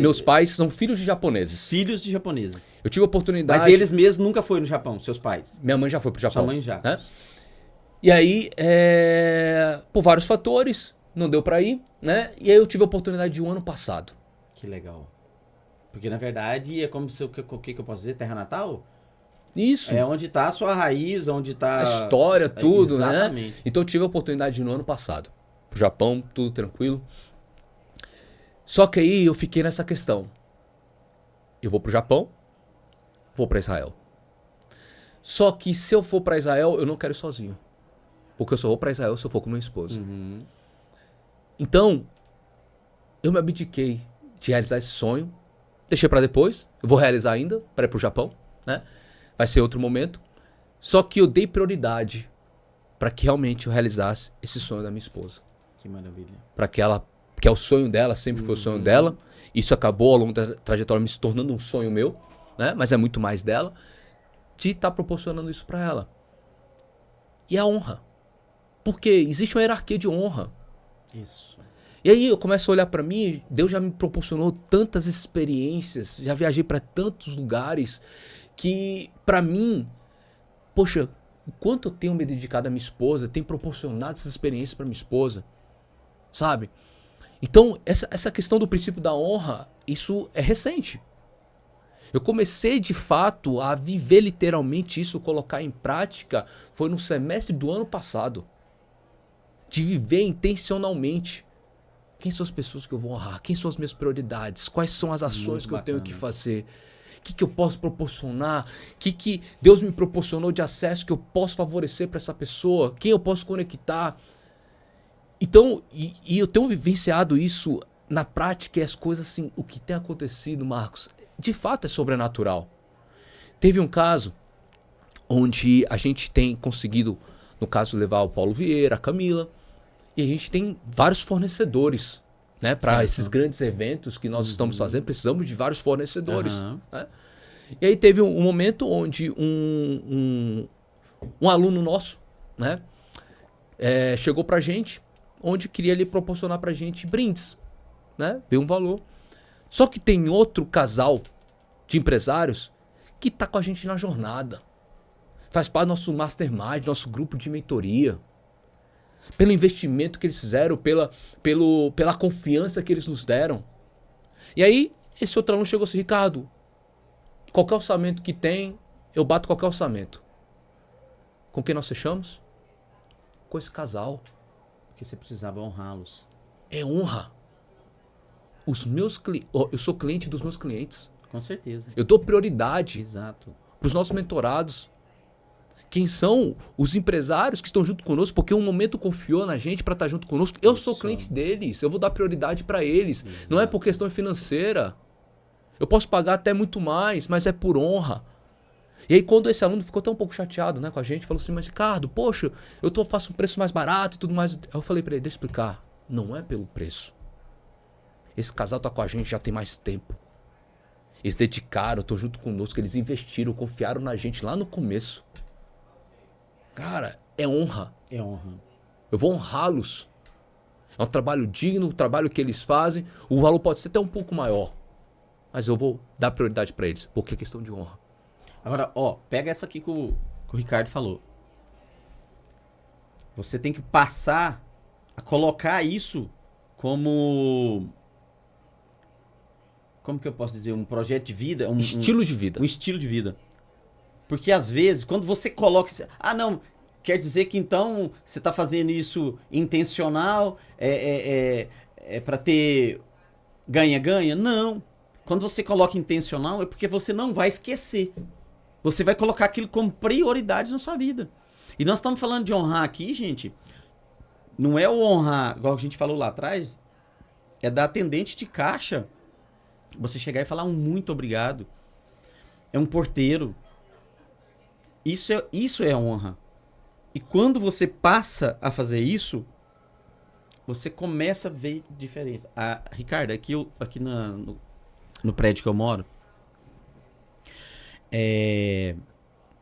Meus pais são filhos de japoneses. Filhos de japoneses. Eu tive a oportunidade... Mas eles mesmos nunca foram no Japão, seus pais. Minha mãe já foi pro Japão. Sua mãe já. Né? E aí, por vários fatores, não deu pra ir, né? E aí eu tive a oportunidade de um ano passado. Que legal. Porque, na verdade, é como se... O que eu posso dizer? Terra natal? Isso. É onde tá a sua raiz, onde tá... A história, tudo, né? Exatamente. Então eu tive a oportunidade de ir no ano passado. Pro Japão, tudo tranquilo. Só que aí eu fiquei nessa questão. Eu vou pro Japão, vou pra Israel. Só que se eu for pra Israel, eu não quero ir sozinho. Porque eu só vou pra Israel se eu for com minha esposa. Então, eu me abdiquei de realizar esse sonho. Deixei pra depois. Eu vou realizar ainda, para ir pro Japão, né? Vai ser outro momento. Só que eu dei prioridade para que realmente eu realizasse esse sonho da minha esposa. Que maravilha. Para que ela, que é o sonho dela, sempre foi o sonho dela. Isso acabou ao longo da trajetória me se tornando um sonho meu, né? Mas é muito mais dela, de estar proporcionando isso para ela. E a honra. Porque existe uma hierarquia de honra. Isso. E aí eu começo a olhar para mim, Deus já me proporcionou tantas experiências, já viajei para tantos lugares que para mim, poxa, o quanto eu tenho me dedicado à minha esposa, tenho proporcionado essas experiências para minha esposa, sabe? Então, essa questão do princípio da honra, isso é recente. Eu comecei, de fato, a viver literalmente isso, colocar em prática, foi no semestre do ano passado. De viver intencionalmente. Quem são as pessoas que eu vou honrar? Quem são as minhas prioridades? Quais são as ações que eu tenho que fazer? O que eu posso proporcionar? O que Deus me proporcionou de acesso que eu posso favorecer para essa pessoa? Quem eu posso conectar? Então, e eu tenho vivenciado isso na prática e as coisas assim, o que tem acontecido, Marcos, de fato é sobrenatural. Teve um caso onde a gente tem conseguido, no caso, levar o Paulo Vieira, a Camila, e a gente tem vários fornecedores, né, para esses grandes eventos que nós estamos fazendo, precisamos de vários fornecedores. Né? E aí teve um momento onde um aluno nosso, né, chegou pra gente, onde queria lhe proporcionar pra gente brindes, né, veio um valor. Só que tem outro casal de empresários que tá com a gente na jornada. Faz parte do nosso mastermind, nosso grupo de mentoria. Pelo investimento que eles fizeram, pela confiança que eles nos deram. E aí, esse outro aluno chegou assim, Ricardo, qualquer orçamento que tem, eu bato qualquer orçamento. Com quem nós fechamos? Com esse casal. Porque você precisava honrá-los. É honra. Eu sou cliente dos meus clientes. Com certeza. Eu dou prioridade Exato. para os nossos mentorados. Quem são os empresários que estão junto conosco, porque um momento confiou na gente para estar junto conosco. Eu sou cliente deles, eu vou dar prioridade para eles. Exato. Não é por questão financeira. Eu posso pagar até muito mais, mas é por honra. E aí quando esse aluno ficou até um pouco chateado, né, com a gente, falou assim, mas Ricardo, poxa, faço um preço mais barato e tudo mais. Eu falei para ele, deixa eu explicar, não é pelo preço. Esse casal tá com a gente já tem mais tempo. Eles dedicaram, estão junto conosco, eles investiram, confiaram na gente lá no começo. Cara, é honra. É honra. Eu vou honrá-los. É um trabalho digno, o trabalho que eles fazem. O valor pode ser até um pouco maior. Mas eu vou dar prioridade para eles, porque é questão de honra. Agora, pega essa aqui que o Ricardo falou. Você tem que passar a colocar isso como... Como que eu posso dizer? Um projeto de vida? Estilo de vida. Um estilo de vida. Porque às vezes, quando você coloca... não, quer dizer que então você tá fazendo isso intencional, pra ter ganha-ganha? Não. Quando você coloca intencional é porque você não vai esquecer. Você vai colocar aquilo como prioridade na sua vida. E nós estamos falando de honrar aqui, gente. Não é o honrar, igual a gente falou lá atrás, é da atendente de caixa. Você chegar e falar um muito obrigado. É um porteiro. Isso é honra. E quando você passa a fazer isso, você começa a ver diferença. Ricardo, aqui no prédio que eu moro,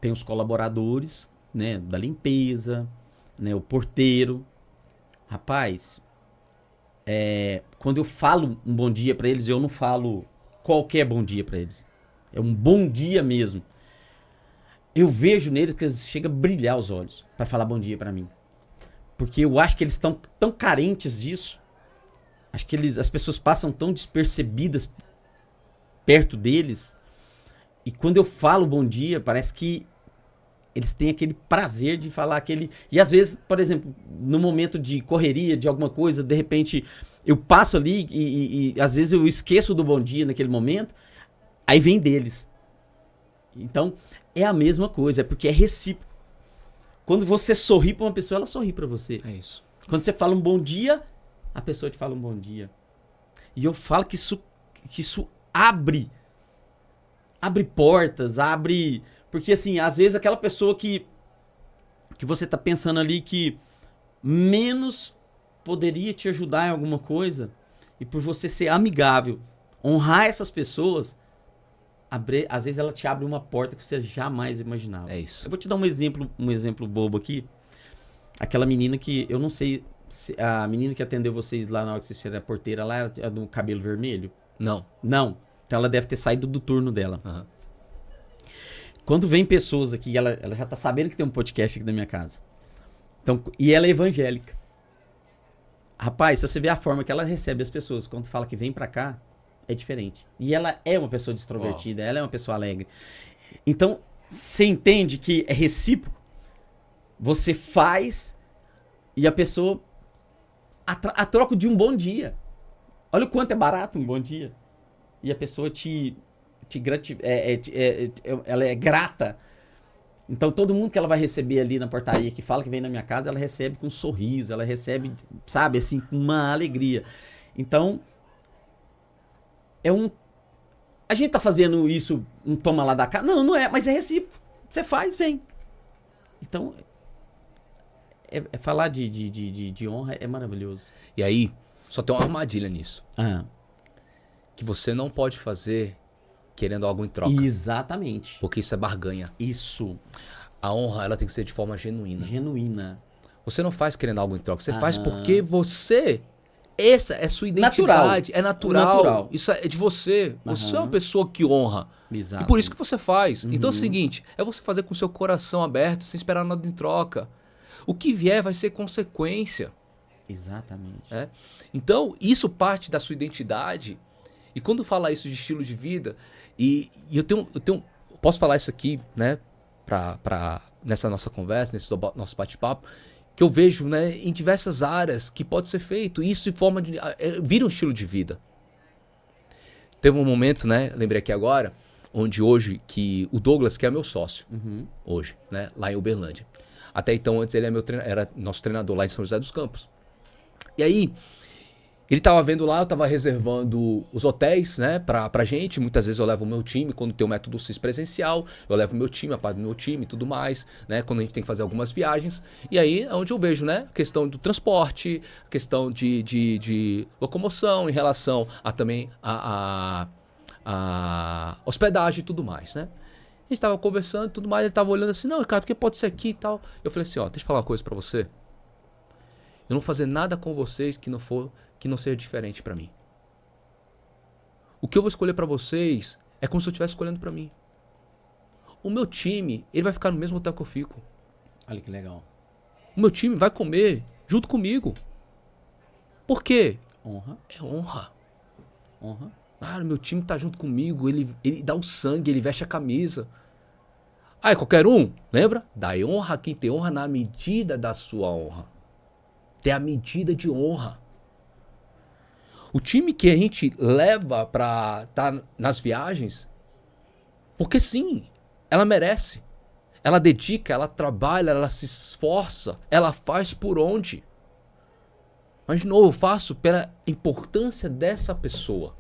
tem os colaboradores, né, da limpeza, né, o porteiro. Rapaz, quando eu falo um bom dia pra eles, eu não falo qualquer bom dia pra eles. É um bom dia mesmo. Eu vejo neles que eles chegam a brilhar os olhos pra falar bom dia pra mim. Porque eu acho que eles estão tão carentes disso. Acho que as pessoas passam tão despercebidas perto deles. E quando eu falo bom dia, parece que eles têm aquele prazer de falar aquele... E às vezes, por exemplo, no momento de correria, de alguma coisa, de repente eu passo ali e às vezes eu esqueço do bom dia naquele momento, aí vem deles. Então, é a mesma coisa, é porque é recíproco. Quando você sorri pra uma pessoa, ela sorri pra você. É isso. Quando você fala um bom dia, a pessoa te fala um bom dia. E eu falo que isso abre portas, abre... Porque, assim, às vezes aquela pessoa que você tá pensando ali que menos poderia te ajudar em alguma coisa, e por você ser amigável, honrar essas pessoas, às vezes ela te abre uma porta que você jamais imaginava. É isso. Eu vou te dar um exemplo bobo aqui. Aquela menina que, eu não sei, a menina que atendeu vocês lá na hora que vocês tiveram a porteira lá, é do cabelo vermelho? Não. Não. Então ela deve ter saído do turno dela. Uhum. Quando vem pessoas aqui, ela já tá sabendo que tem um podcast aqui na minha casa. Então, e ela é evangélica. Rapaz, se você ver a forma que ela recebe as pessoas quando fala que vem pra cá, é diferente. E ela é uma pessoa extrovertida, ela é uma pessoa alegre. Então, você entende que é recíproco? Você faz e a pessoa... A troca de um bom dia. Olha o quanto é barato um bom dia. E a pessoa ela é grata. Então todo mundo que ela vai receber ali na portaria, que fala que vem na minha casa, ela recebe com um sorriso, ela recebe, sabe, assim, com uma alegria. Então, a gente tá fazendo isso, um toma lá da casa? Não, não é, mas é recíproco. Você faz, vem. Então, falar de honra é maravilhoso. E aí, só tem uma armadilha nisso. Ah. Que você não pode fazer querendo algo em troca. Exatamente. Porque isso é barganha. Isso. A honra, ela tem que ser de forma genuína. Genuína. Você não faz querendo algo em troca. Você faz porque você... Essa é sua identidade. Natural. É natural. Isso é de você. Você é uma pessoa que honra. Exato. E por isso que você faz. Então é o seguinte, é você fazer com o seu coração aberto, sem esperar nada em troca. O que vier vai ser consequência. Exatamente. É? Então, isso parte da sua identidade. E quando fala isso de estilo de vida, e eu posso falar isso aqui, né, nessa nossa conversa, nesse nosso bate-papo, que eu vejo, né, em diversas áreas que pode ser feito. Isso em forma de... vira um estilo de vida. Teve um momento, né, lembrei aqui agora, onde hoje, que o Douglas, que é meu sócio, hoje, né, lá em Uberlândia. Até então, antes ele era nosso treinador lá em São José dos Campos. E aí, ele tava vendo lá, eu tava reservando os hotéis, né, pra gente. Muitas vezes eu levo o meu time, quando tem o método CIS presencial, eu levo o meu time, a parte do meu time e tudo mais, né, quando a gente tem que fazer algumas viagens. E aí é onde eu vejo, né, a questão do transporte, a questão de locomoção, em relação a também a hospedagem e tudo mais, né. A gente tava conversando e tudo mais, ele tava olhando assim, não, cara, porque pode ser aqui e tal. Eu falei assim, ó, deixa eu falar uma coisa pra você. Eu não vou fazer nada com vocês que não seja diferente pra mim. O que eu vou escolher pra vocês é como se eu estivesse escolhendo pra mim. O meu time, ele vai ficar no mesmo hotel que eu fico. Olha que legal. O meu time vai comer junto comigo. Por quê? Honra. É honra. Honra. Cara, meu time tá junto comigo, ele dá o sangue, ele veste a camisa. Ah, é qualquer um? Lembra? Dai honra a quem tem honra na medida da sua honra. Tem a medida de honra. O time que a gente leva pra estar nas viagens, porque sim, ela merece. Ela dedica, ela trabalha, ela se esforça, ela faz por onde. Mas, de novo, eu faço pela importância dessa pessoa.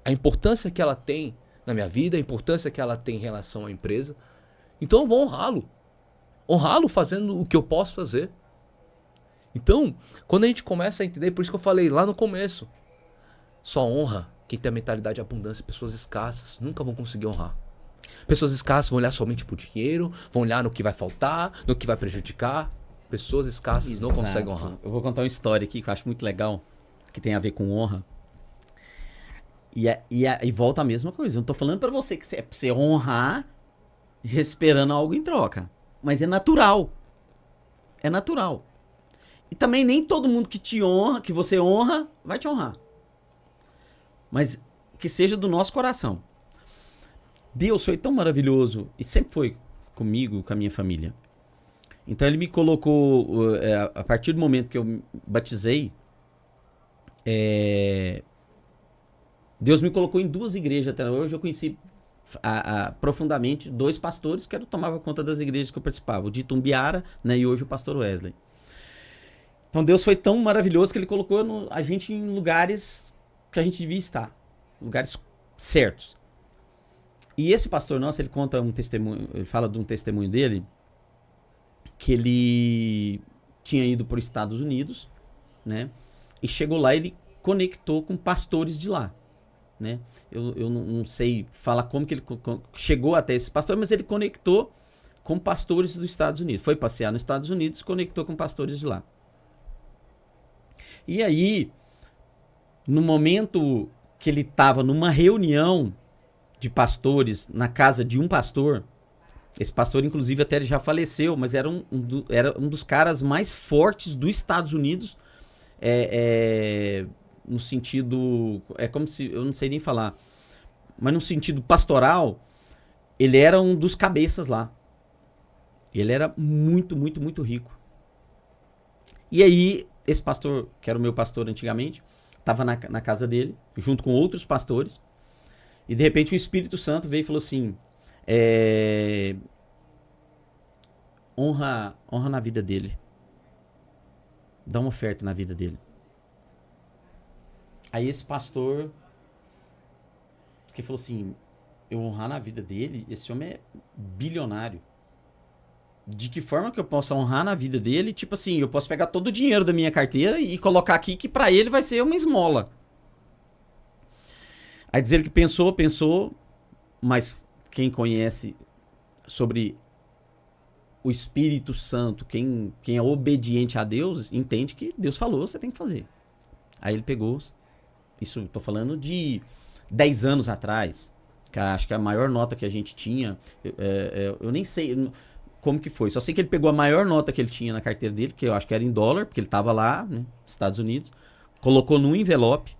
A importância que ela tem na minha vida, a importância que ela tem em relação à empresa. Então eu vou honrá-lo. Honrá-lo fazendo o que eu posso fazer. Então, quando a gente começa a entender, por isso que eu falei lá no começo, só honra quem tem a mentalidade de abundância. Pessoas escassas nunca vão conseguir honrar. Pessoas escassas vão olhar somente pro dinheiro, vão olhar no que vai faltar, no que vai prejudicar. Pessoas escassas não conseguem honrar. Eu vou contar uma história aqui que eu acho muito legal, que tem a ver com honra. E volta a mesma coisa. Eu não tô falando pra você que é pra você honrar esperando algo em troca. Mas é natural. É natural. E também nem todo mundo que te honra, que você honra, vai te honrar. Mas que seja do nosso coração. Deus foi tão maravilhoso e sempre foi comigo, com a minha família. Então ele me colocou, a partir do momento que eu me batizei, Deus me colocou em 2 igrejas até hoje. Eu conheci profundamente 2 pastores que tomavam conta das igrejas que eu participava, o de Itumbiara, né, e hoje o pastor Wesley. Então Deus foi tão maravilhoso que ele colocou a gente em lugares que a gente devia estar, lugares certos. E esse pastor nosso, ele conta um testemunho, ele fala de um testemunho dele, que ele tinha ido para os Estados Unidos, né? E chegou lá e ele conectou com pastores de lá, né? Eu não sei falar como que ele chegou até esse pastor, mas ele conectou com pastores dos Estados Unidos. Foi passear nos Estados Unidos, conectou com pastores de lá. E aí, no momento que ele estava numa reunião de pastores na casa de um pastor, esse pastor, inclusive, até ele já faleceu, mas era um dos caras mais fortes dos Estados Unidos, no sentido, é como se, eu não sei nem falar, mas no sentido pastoral, ele era um dos cabeças lá. Ele era muito, muito, muito rico. E aí, esse pastor, que era o meu pastor antigamente, estava na casa dele, junto com outros pastores, e de repente o Espírito Santo veio e falou assim, honra na vida dele. Dá uma oferta na vida dele. Aí esse pastor que falou assim, eu honrar na vida dele, esse homem é bilionário. De que forma que eu posso honrar na vida dele? Tipo assim, eu posso pegar todo o dinheiro da minha carteira e colocar aqui que pra ele vai ser uma esmola. Aí diz ele que pensou, mas quem conhece sobre o Espírito Santo, quem é obediente a Deus, entende que Deus falou, você tem que fazer. Aí ele pegou, isso eu tô falando de 10 anos atrás, que acho que a maior nota que a gente tinha, eu nem sei como que foi, só sei que ele pegou a maior nota que ele tinha na carteira dele, que eu acho que era em dólar, porque ele tava lá, né, nos Estados Unidos, colocou num envelope,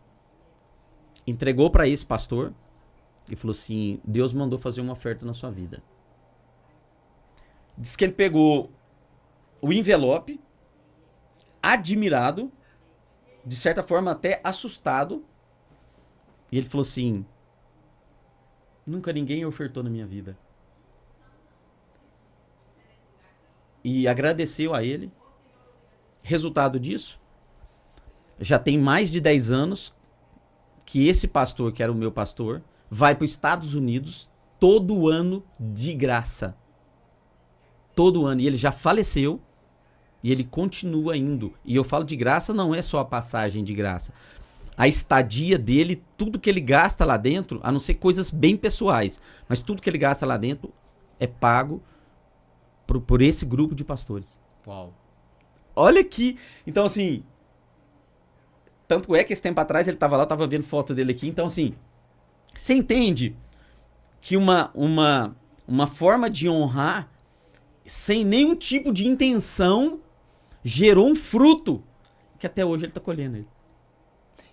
entregou para esse pastor e falou assim, Deus mandou fazer uma oferta na sua vida. Diz que ele pegou o envelope, admirado, de certa forma até assustado, e ele falou assim, nunca ninguém ofertou na minha vida. E agradeceu a ele. Resultado disso, já tem mais de 10 anos que esse pastor, que era o meu pastor, vai para os Estados Unidos todo ano de graça. Todo ano. E ele já faleceu e ele continua indo. E eu falo de graça, não é só a passagem de graça. A estadia dele, tudo que ele gasta lá dentro, a não ser coisas bem pessoais, mas tudo que ele gasta lá dentro é pago por esse grupo de pastores. Uau. Olha aqui. Então, assim, tanto é que esse tempo atrás ele tava lá, tava vendo foto dele aqui. Então, assim, você entende que uma forma de honrar sem nenhum tipo de intenção gerou um fruto que até hoje ele tá colhendo ele.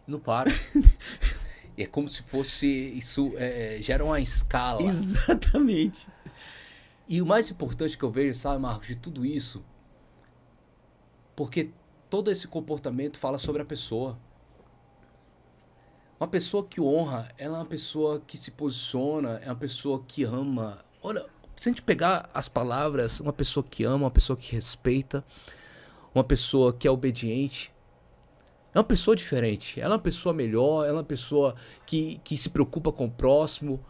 Não para. É como se fosse, isso gera uma escala. Exatamente. E o mais importante que eu vejo, sabe, Marcos, de tudo isso, porque todo esse comportamento fala sobre a pessoa. Uma pessoa que honra, ela é uma pessoa que se posiciona, é uma pessoa que ama. Olha, se a gente pegar as palavras, uma pessoa que ama, uma pessoa que respeita, uma pessoa que é obediente, é uma pessoa diferente. Ela é uma pessoa melhor, ela é uma pessoa que se preocupa com o próximo,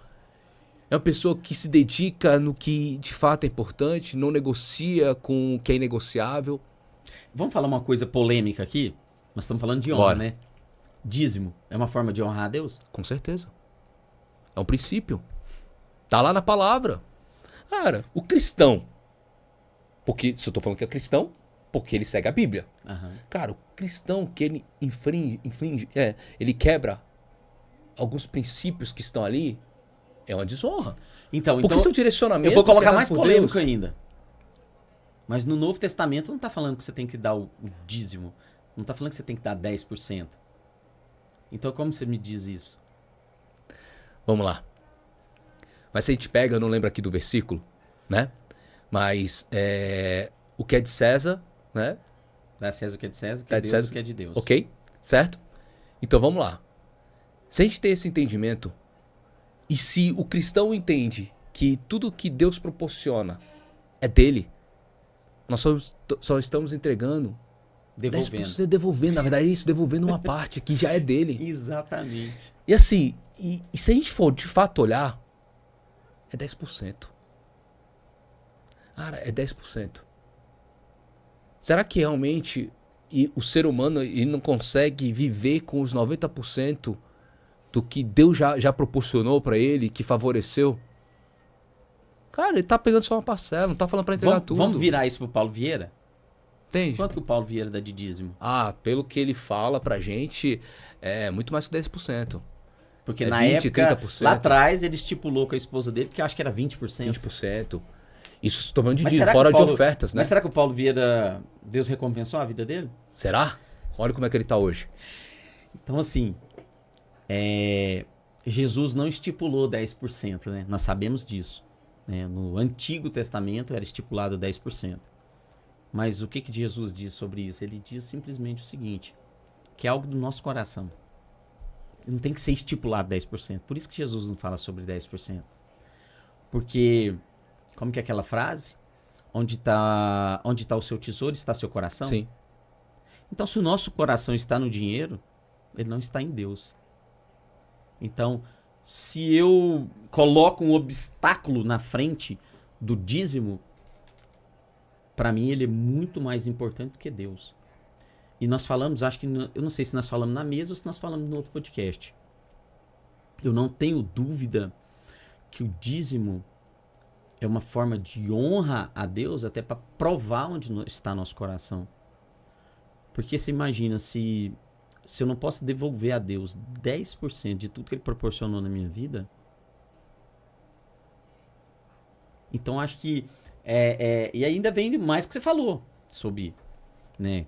é uma pessoa que se dedica no que de fato é importante, não negocia com o que é inegociável. Vamos falar uma coisa polêmica aqui? Nós estamos falando de honra, Bora. né? Dízimo é uma forma de honrar a Deus? Com certeza. É um princípio. Tá lá na palavra. Cara, o cristão. Porque, se eu tô falando que é cristão, porque ele segue a Bíblia. Aham. Cara, o cristão que ele ele quebra alguns princípios que estão ali, é uma desonra. Então, Porque seu direcionamento... eu vou colocar que é dado mais por polêmico Deus. ainda. Mas no Novo Testamento não está falando que você tem que dar o dízimo. Não está falando que você tem que dar 10%. Então como você me diz isso? Vamos lá. Mas se a gente pega, eu não lembro aqui do versículo, né? Mas o que é de César, né? Dá a César o que é de César, o que Dá é de de Deus, César. o que é de Deus. Ok? Certo? Então vamos lá. Se a gente tem esse entendimento, e se o cristão entende que tudo que Deus proporciona é dele, nós só estamos entregando Devolvendo. 10% devolvendo. Na verdade é isso, devolvendo uma parte que já é dele. Exatamente. E assim, e se a gente for de fato olhar, é 10%. Cara, é 10%. Será que realmente o ser humano ele não consegue viver com os 90% do que Deus já proporcionou pra ele, que favoreceu? Cara, ele tá pegando só uma parcela, não tá falando pra entregar tudo. Vamos virar isso pro Paulo Vieira? Entende? Quanto que o Paulo Vieira dá de dízimo? Ah, pelo que ele fala pra gente, é muito mais que 10%. Porque É na 20, época, 30%. lá atrás, ele estipulou com a esposa dele, que eu acho que era 20%. 20%. Isso estou falando de Mas dízimo, será que fora o Paulo- de ofertas, né? Mas será que o Paulo Vieira, Deus recompensou a vida dele? Será? Olha como é que ele tá hoje. Então, assim, Jesus não estipulou 10%, né? Nós sabemos disso. Né? No Antigo Testamento era estipulado 10%. Mas o que Jesus diz sobre isso? Ele diz simplesmente o seguinte, que é algo do nosso coração. Não tem que ser estipulado 10%. Por isso que Jesus não fala sobre 10%. Porque, como que é aquela frase? Onde tá o seu tesouro, está seu coração? Sim. Então, se o nosso coração está no dinheiro, ele não está em Deus. Então, se eu coloco um obstáculo na frente do dízimo, para mim ele é muito mais importante do que Deus. E nós falamos, acho que, eu não sei se nós falamos na mesa ou se nós falamos no outro podcast. Eu não tenho dúvida que o dízimo é uma forma de honra a Deus, até para provar onde está nosso coração. Porque você imagina, se eu não posso devolver a Deus 10% de tudo que Ele proporcionou na minha vida, então acho que e ainda vem mais que você falou sobre, né,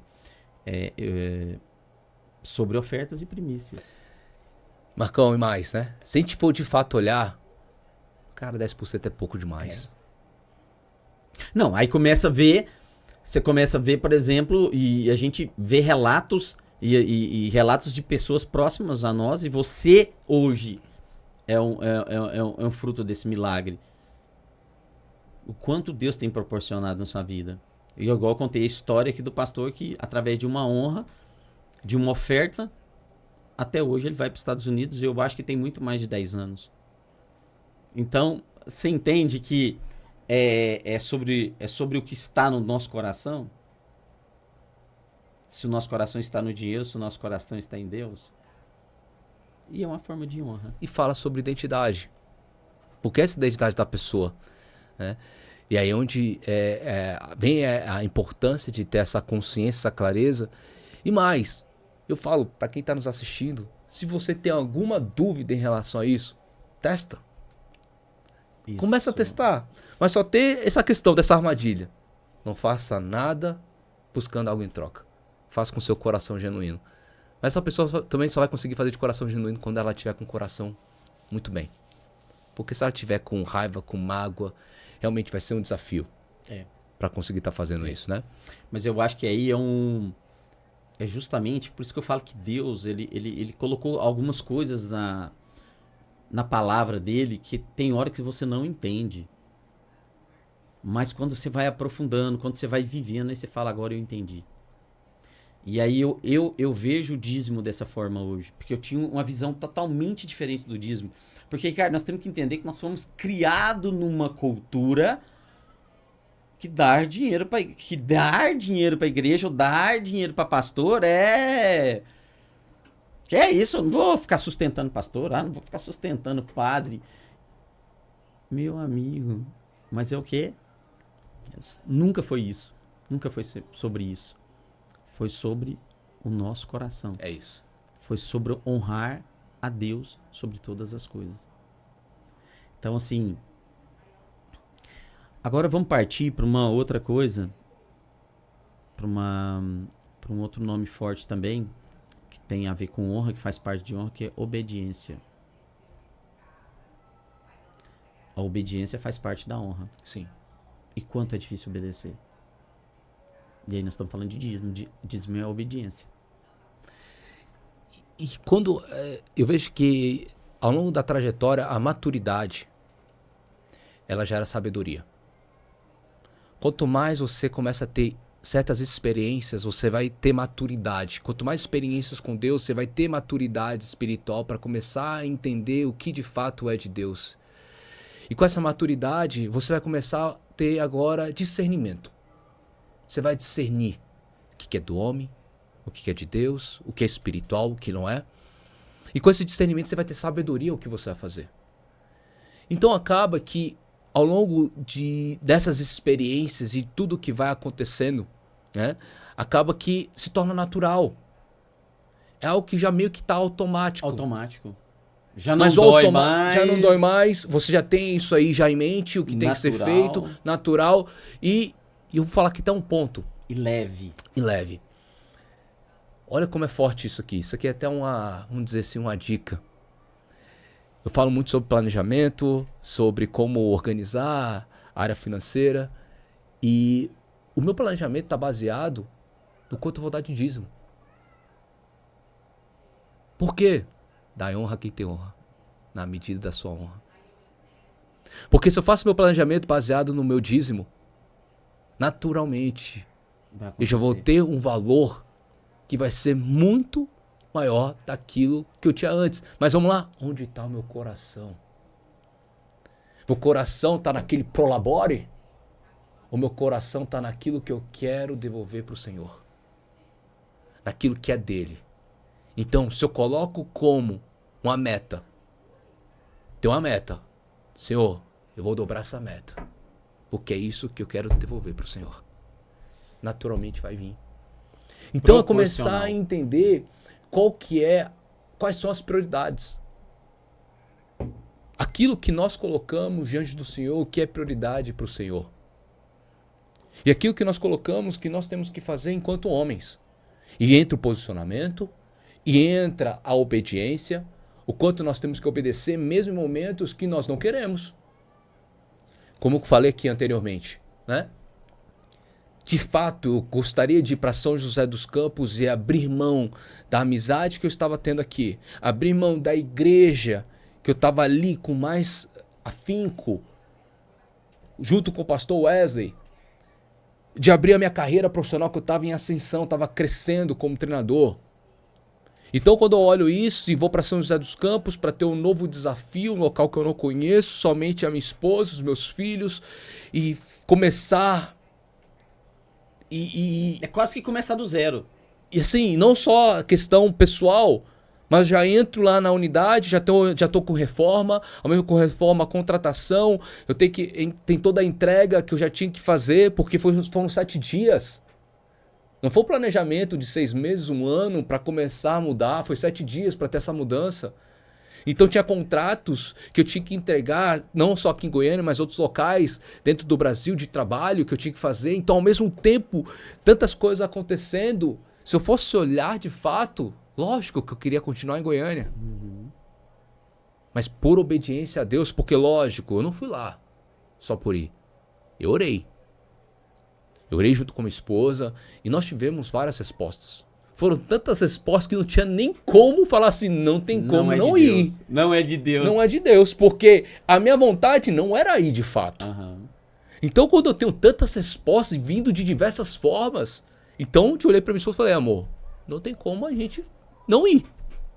sobre ofertas e primícias. Marcão, e mais, né? Se a gente for de fato olhar, cara, 10% é pouco demais. Não, aí começa a ver, você começa a ver, por exemplo, e a gente vê relatos e relatos de pessoas próximas a nós, e você hoje é um fruto desse milagre. O quanto Deus tem proporcionado na sua vida. E igual eu contei a história aqui do pastor que, através de uma honra, de uma oferta, até hoje ele vai para os Estados Unidos, e eu acho que tem muito mais de 10 anos. Então, você entende que é sobre o que está no nosso coração? Se o nosso coração está no dinheiro, se o nosso coração está em Deus. E é uma forma de honra. E fala sobre identidade. Porque essa identidade da pessoa, né? E aí onde vem a importância de ter essa consciência, essa clareza. E mais, eu falo para quem está nos assistindo, se você tem alguma dúvida em relação a isso, testa. Isso. Começa a testar. Mas só tem essa questão dessa armadilha. Não faça nada buscando algo em troca. Faça com seu coração genuíno. Mas essa pessoa também só vai conseguir fazer de coração genuíno quando ela estiver com o coração muito bem. Porque se ela estiver com raiva, com mágoa, realmente vai ser um desafio É. para conseguir estar fazendo isso, né? Mas eu acho que aí é justamente por isso que eu falo que Deus, ele colocou algumas coisas na palavra dele que tem hora que você não entende. Mas quando você vai aprofundando, quando você vai vivendo, aí você fala, agora eu entendi. E aí eu vejo o dízimo dessa forma hoje. Porque eu tinha uma visão totalmente diferente do dízimo. Porque, cara, nós temos que entender que nós fomos criados numa cultura que dar dinheiro para igreja ou dar dinheiro para pastor que é isso, eu não vou ficar sustentando pastor, não vou ficar sustentando padre. Meu amigo, mas é o quê? Nunca foi isso. Nunca foi sobre isso. Foi sobre o nosso coração. É isso. Foi sobre honrar a Deus sobre todas as coisas. Então, assim, agora vamos partir para uma outra coisa, para um outro nome forte também, que tem a ver com honra, que faz parte de honra, que é obediência. A obediência faz parte da honra. Sim. E quanto é difícil obedecer. E aí nós estamos falando de dízimo. Dízimo é a obediência. E quando eu vejo que ao longo da trajetória, a maturidade, ela gera sabedoria. Quanto mais você começa a ter certas experiências, você vai ter maturidade. Quanto mais experiências com Deus, você vai ter maturidade espiritual para começar a entender o que de fato é de Deus. E com essa maturidade, você vai começar a ter agora discernimento. Você vai discernir o que é do homem, o que é de Deus, o que é espiritual, o que não é. E com esse discernimento você vai ter sabedoria o que você vai fazer. Então acaba que ao longo dessas experiências e tudo que vai acontecendo, né, acaba que se torna natural. É algo que já meio que está automático. Automático. Já não Mas dói mais. Já não dói mais, você já tem isso aí já em mente, o que tem que ser feito, natural. E eu vou falar que tá um ponto. E leve. E leve. Olha como é forte isso aqui. Isso aqui é até vamos dizer assim, uma dica. Eu falo muito sobre planejamento, sobre como organizar a área financeira. E o meu planejamento está baseado no quanto eu vou dar de dízimo. Por quê? Dá honra a quem tem honra, na medida da sua honra. Porque se eu faço meu planejamento baseado no meu dízimo, naturalmente, eu já vou ter um valor que vai ser muito maior daquilo que eu tinha antes. Mas vamos lá, onde está o meu coração? Meu coração está naquele prolabore? Ou meu coração está naquilo que eu quero devolver para o Senhor? Naquilo que é dele. Então, se eu coloco como uma meta, tem uma meta, Senhor, eu vou dobrar essa meta, porque é isso que eu quero devolver para o Senhor. Naturalmente vai vir. Então, é começar a entender quais são as prioridades. Aquilo que nós colocamos diante do Senhor, o que é prioridade para o Senhor. E aquilo que nós colocamos, que nós temos que fazer enquanto homens. E entra o posicionamento, e entra a obediência, o quanto nós temos que obedecer mesmo em momentos que nós não queremos. Como eu falei aqui anteriormente, né? De fato, eu gostaria de ir para São José dos Campos e abrir mão da amizade que eu estava tendo aqui, abrir mão da igreja que eu estava ali com mais afinco, junto com o pastor Wesley, de abrir a minha carreira profissional que eu estava em ascensão, estava crescendo como treinador. Então, quando eu olho isso e vou para São José dos Campos para ter um novo desafio, um local que eu não conheço, somente a minha esposa, os meus filhos, e começar... É quase que começar do zero. E assim, não só a questão pessoal, mas já entro lá na unidade, já tô com reforma, ao mesmo com reforma, contratação, tem toda a entrega que eu já tinha que fazer, porque foram 7 dias. Não foi um planejamento de 6 meses, 1 ano para começar a mudar, foi 7 dias para ter essa mudança. Então tinha contratos que eu tinha que entregar, não só aqui em Goiânia, mas outros locais dentro do Brasil de trabalho que eu tinha que fazer. Então ao mesmo tempo, tantas coisas acontecendo, se eu fosse olhar de fato, lógico que eu queria continuar em Goiânia. Mas por obediência a Deus, porque lógico, eu não fui lá só por ir. Eu orei. Eu orei junto com minha esposa e nós tivemos várias respostas. Foram tantas respostas que não tinha nem como falar assim, não tem como não ir. Não é de Deus. Não é de Deus, porque a minha vontade não era ir de fato. Aham. Então, quando eu tenho tantas respostas vindo de diversas formas, então eu olhei pra minha esposa e falei, amor, não tem como a gente não ir.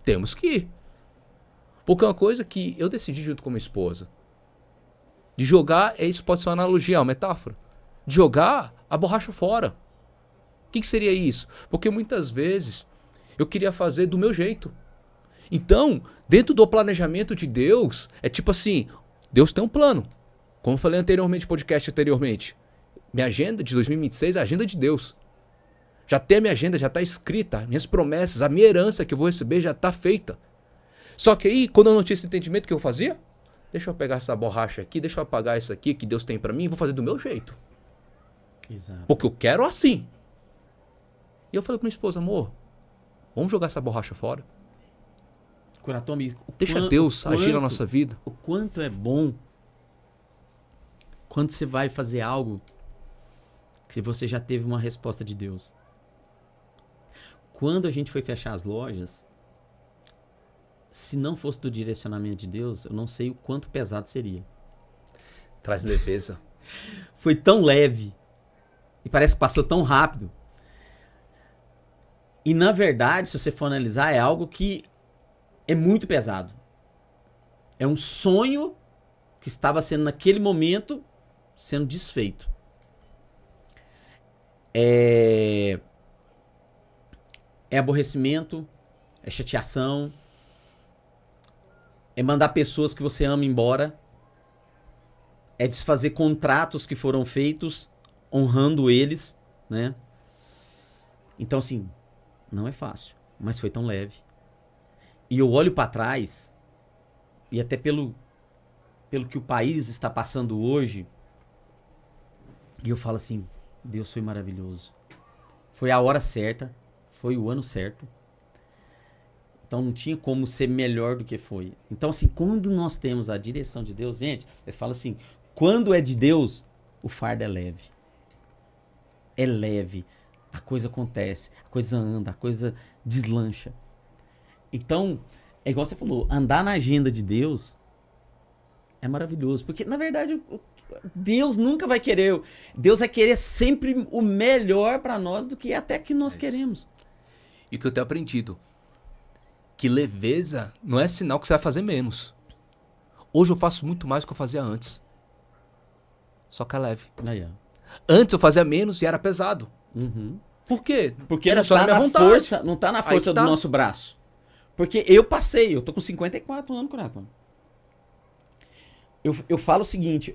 Temos que ir. Porque é uma coisa que eu decidi junto com minha esposa. De jogar, isso pode ser uma analogia, uma metáfora. De jogar a borracha fora. O que seria isso? Porque muitas vezes eu queria fazer do meu jeito. Então, dentro do planejamento de Deus, é tipo assim, Deus tem um plano. Como eu falei anteriormente, no podcast anteriormente. Minha agenda de 2026 é a agenda de Deus. Já tem a minha agenda, já está escrita. Minhas promessas, a minha herança que eu vou receber já está feita. Só que aí, quando eu não tinha esse entendimento, o que eu fazia? Deixa eu pegar essa borracha aqui, deixa eu apagar isso aqui que Deus tem para mim e vou fazer do meu jeito. Exato. Porque eu quero assim. E eu falei pra minha esposa, amor, vamos jogar essa borracha fora. Kuratomi, Deixa Deus agir na nossa vida. O quanto é bom quando você vai fazer algo que você já teve uma resposta de Deus. Quando a gente foi fechar as lojas, se não fosse do direcionamento de Deus, eu não sei o quanto pesado seria. Traz leveza. Foi tão leve. E parece que passou tão rápido. E na verdade, se você for analisar, é algo que é muito pesado. É um sonho que estava sendo naquele momento sendo desfeito. É aborrecimento, é chateação, é mandar pessoas que você ama embora, é desfazer contratos que foram feitos, honrando eles, né? Então, assim, não é fácil, mas foi tão leve. E eu olho para trás, e até pelo que o país está passando hoje, e eu falo assim, Deus foi maravilhoso. Foi a hora certa, foi o ano certo. Então não tinha como ser melhor do que foi. Então, assim, quando nós temos a direção de Deus, gente, eles falam assim, quando é de Deus, o fardo é leve. É leve. A coisa acontece, a coisa anda, a coisa deslancha. Então, é igual você falou, andar na agenda de Deus é maravilhoso. Porque, na verdade, Deus nunca vai querer. Deus vai querer sempre o melhor para nós do que até que nós queremos. E o que eu tenho aprendido, que leveza não é sinal que você vai fazer menos. Hoje eu faço muito mais do que eu fazia antes. Só que é leve. Aí, ó. Antes eu fazia menos e era pesado. Uhum. Por quê? Porque era não só tá na minha na vontade. força, não tá na força Aí do tá. nosso braço. Porque eu tô com 54 anos, Kuratami. Eu falo o seguinte,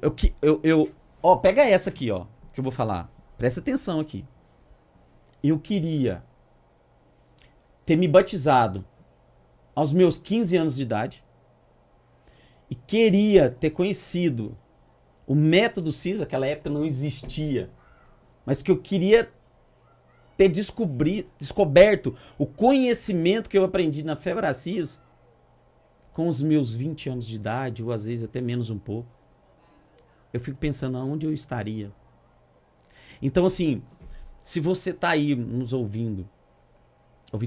ó, pega essa aqui, ó, que eu vou falar. Presta atenção aqui. Eu queria ter me batizado aos meus 15 anos de idade e queria ter conhecido o método CIS, naquela época não existia, mas que eu queria ter descoberto o conhecimento que eu aprendi na Febracis com os meus 20 anos de idade, ou às vezes até menos um pouco. Eu fico pensando aonde eu estaria. Então, assim, se você tá aí nos ouvindo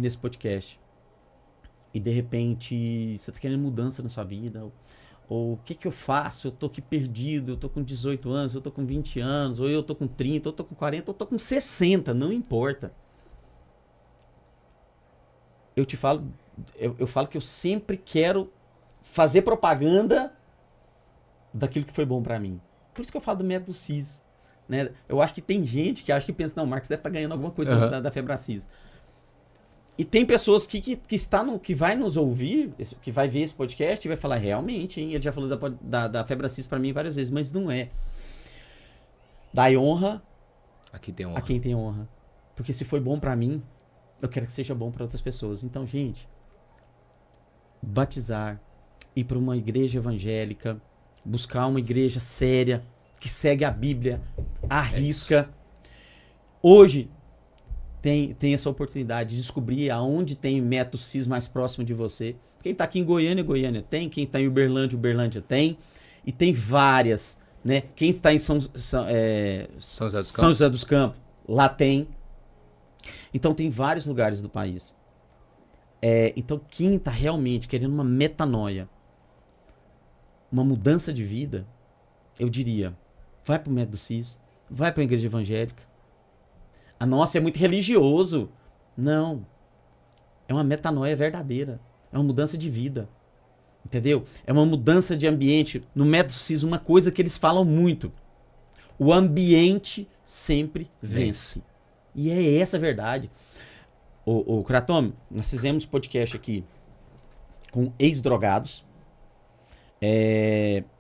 esse podcast, e de repente você tá querendo mudança na sua vida, ou o que eu faço? Eu tô aqui perdido, eu tô com 18 anos, eu tô com 20 anos, ou eu tô com 30, ou eu tô com 40, ou eu tô com 60, não importa. Eu te falo, eu falo que eu sempre quero fazer propaganda daquilo que foi bom pra mim. Por isso que eu falo do método CIS, né? Eu acho que tem gente que acha que pensa, não, o Marcos deve estar ganhando alguma coisa da Febracis. E tem pessoas que vai nos ouvir, que vai ver esse podcast e vai falar, realmente, hein? Ele já falou da Febracis pra mim várias vezes, mas não é. Dai honra a quem tem honra. Porque se foi bom pra mim, eu quero que seja bom pra outras pessoas. Então, gente, batizar, ir pra uma igreja evangélica, buscar uma igreja séria, que segue a Bíblia, à risca. Hoje, tem essa oportunidade de descobrir aonde tem método CIS mais próximo de você. Quem tá aqui em Goiânia, Goiânia tem. Quem tá em Uberlândia, Uberlândia tem. E tem várias né? Quem está em São José dos Campos, lá tem. Então tem vários lugares do país. Então quem está realmente querendo uma metanoia, uma mudança de vida, eu diria, vai para o método CIS, vai para a igreja evangélica. A nossa é muito religioso. Não. É uma metanoia verdadeira. É uma mudança de vida. Entendeu? É uma mudança de ambiente. No método CIS, uma coisa que eles falam muito. O ambiente sempre vence. E é essa a verdade. Ô Kratom, nós fizemos podcast aqui com ex-drogados.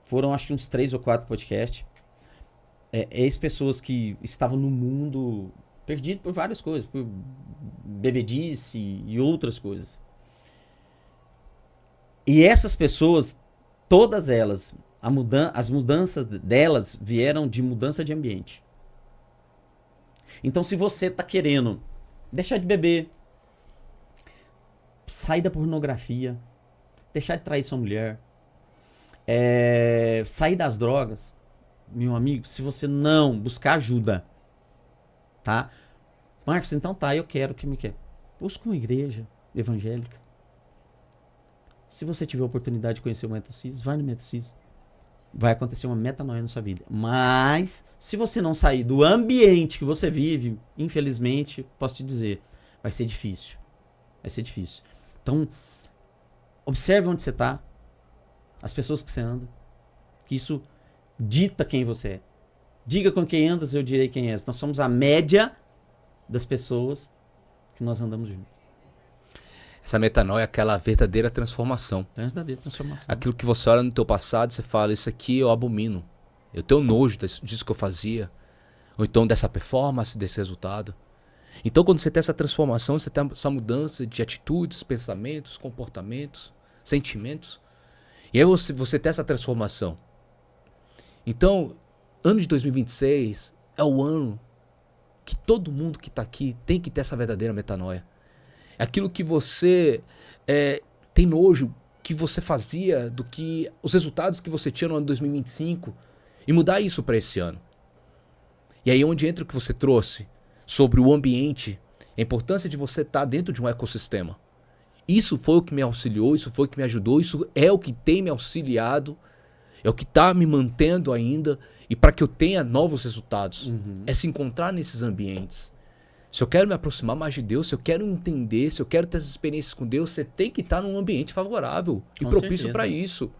Foram acho que uns 3 ou 4 podcasts. Ex-pessoas que estavam no mundo perdido por várias coisas. Por bebedice e outras coisas. E essas pessoas, todas elas, as mudanças delas vieram de mudança de ambiente. Então, se você está querendo deixar de beber, sair da pornografia, deixar de trair sua mulher, sair das drogas, meu amigo, se você não buscar ajuda, tá? Marcos, então tá, eu quero, o que me quer? Busca uma igreja evangélica. Se você tiver a oportunidade de conhecer o método CIS, vai no método CIS. Vai acontecer uma metanoia na sua vida. Mas, se você não sair do ambiente que você vive, infelizmente, posso te dizer, vai ser difícil. Vai ser difícil. Então, observe onde você está, as pessoas que você anda, que isso dita quem você é. Diga com quem andas, eu direi quem és. Nós somos a média das pessoas que nós andamos juntos. Essa metanoia é aquela verdadeira transformação. Verdadeira transformação. Aquilo que você olha no teu passado, você fala, isso aqui eu abomino. Eu tenho nojo disso que eu fazia. Ou então dessa performance, desse resultado. Então quando você tem essa transformação, você tem essa mudança de atitudes, pensamentos, comportamentos, sentimentos. E aí você tem essa transformação. Então, ano de 2026 é o ano que todo mundo que está aqui tem que ter essa verdadeira metanoia. É aquilo que você tem nojo, que você fazia, do que os resultados que você tinha no ano de 2025 e mudar isso para esse ano. E aí onde entra o que você trouxe sobre o ambiente, a importância de você estar dentro de um ecossistema. Isso foi o que me auxiliou, isso foi o que me ajudou, isso é o que tem me auxiliado, é o que está me mantendo ainda e para que eu tenha novos resultados. É se encontrar nesses ambientes. Se eu quero me aproximar mais de Deus, se eu quero entender, se eu quero ter essas experiências com Deus, você tem que estar num ambiente favorável e propício para isso.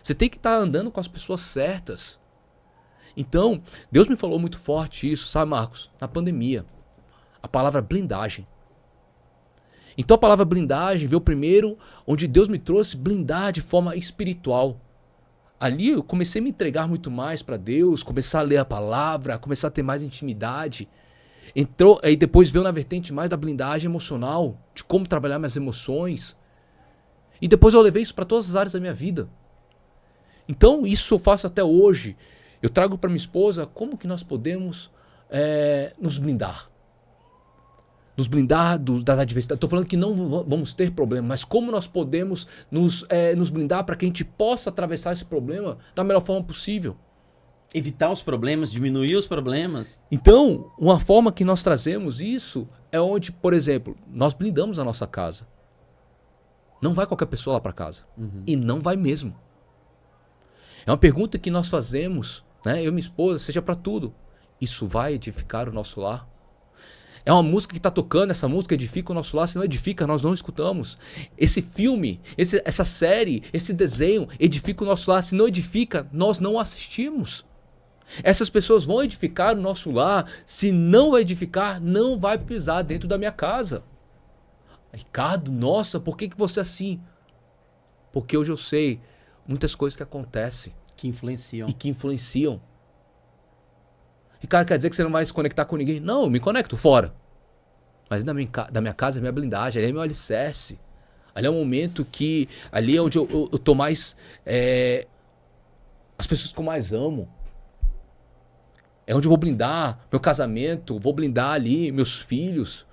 Você tem que estar andando com as pessoas certas. Então, Deus me falou muito forte isso, sabe, Marcos? Na pandemia. A palavra blindagem. Então a palavra blindagem veio primeiro onde Deus me trouxe blindar de forma espiritual. Ali eu comecei a me entregar muito mais para Deus, começar a ler a palavra, começar a ter mais intimidade. Aí depois veio na vertente mais da blindagem emocional, de como trabalhar minhas emoções. E depois eu levei isso para todas as áreas da minha vida. Então isso eu faço até hoje. Eu trago para minha esposa como que nós podemos nos blindar. Nos blindar das adversidades. Estou falando que não vamos ter problema, mas como nós podemos nos blindar para que a gente possa atravessar esse problema da melhor forma possível. Evitar os problemas, diminuir os problemas. Então, uma forma que nós trazemos isso é onde, por exemplo, nós blindamos a nossa casa. Não vai qualquer pessoa lá para casa. E não vai mesmo. É uma pergunta que nós fazemos, né? Eu e minha esposa, seja para tudo. Isso vai edificar o nosso lar? É uma música que está tocando, essa música edifica o nosso lar. Se não edifica, nós não escutamos. Esse filme, essa série, esse desenho edifica o nosso lar. Se não edifica, nós não assistimos. Essas pessoas vão edificar o nosso lar. Se não vai edificar, não vai pisar dentro da minha casa. Ricardo, nossa, por que você é assim? Porque hoje eu sei muitas coisas que acontecem. Que influenciam. E que influenciam. Ricardo, quer dizer que você não vai se conectar com ninguém? Não, eu me conecto fora. Mas da minha casa é minha blindagem, ali é meu alicerce. Ali é um momento que... Ali é onde eu tô mais... as pessoas que eu mais amo. É onde eu vou blindar meu casamento, vou blindar ali meus filhos.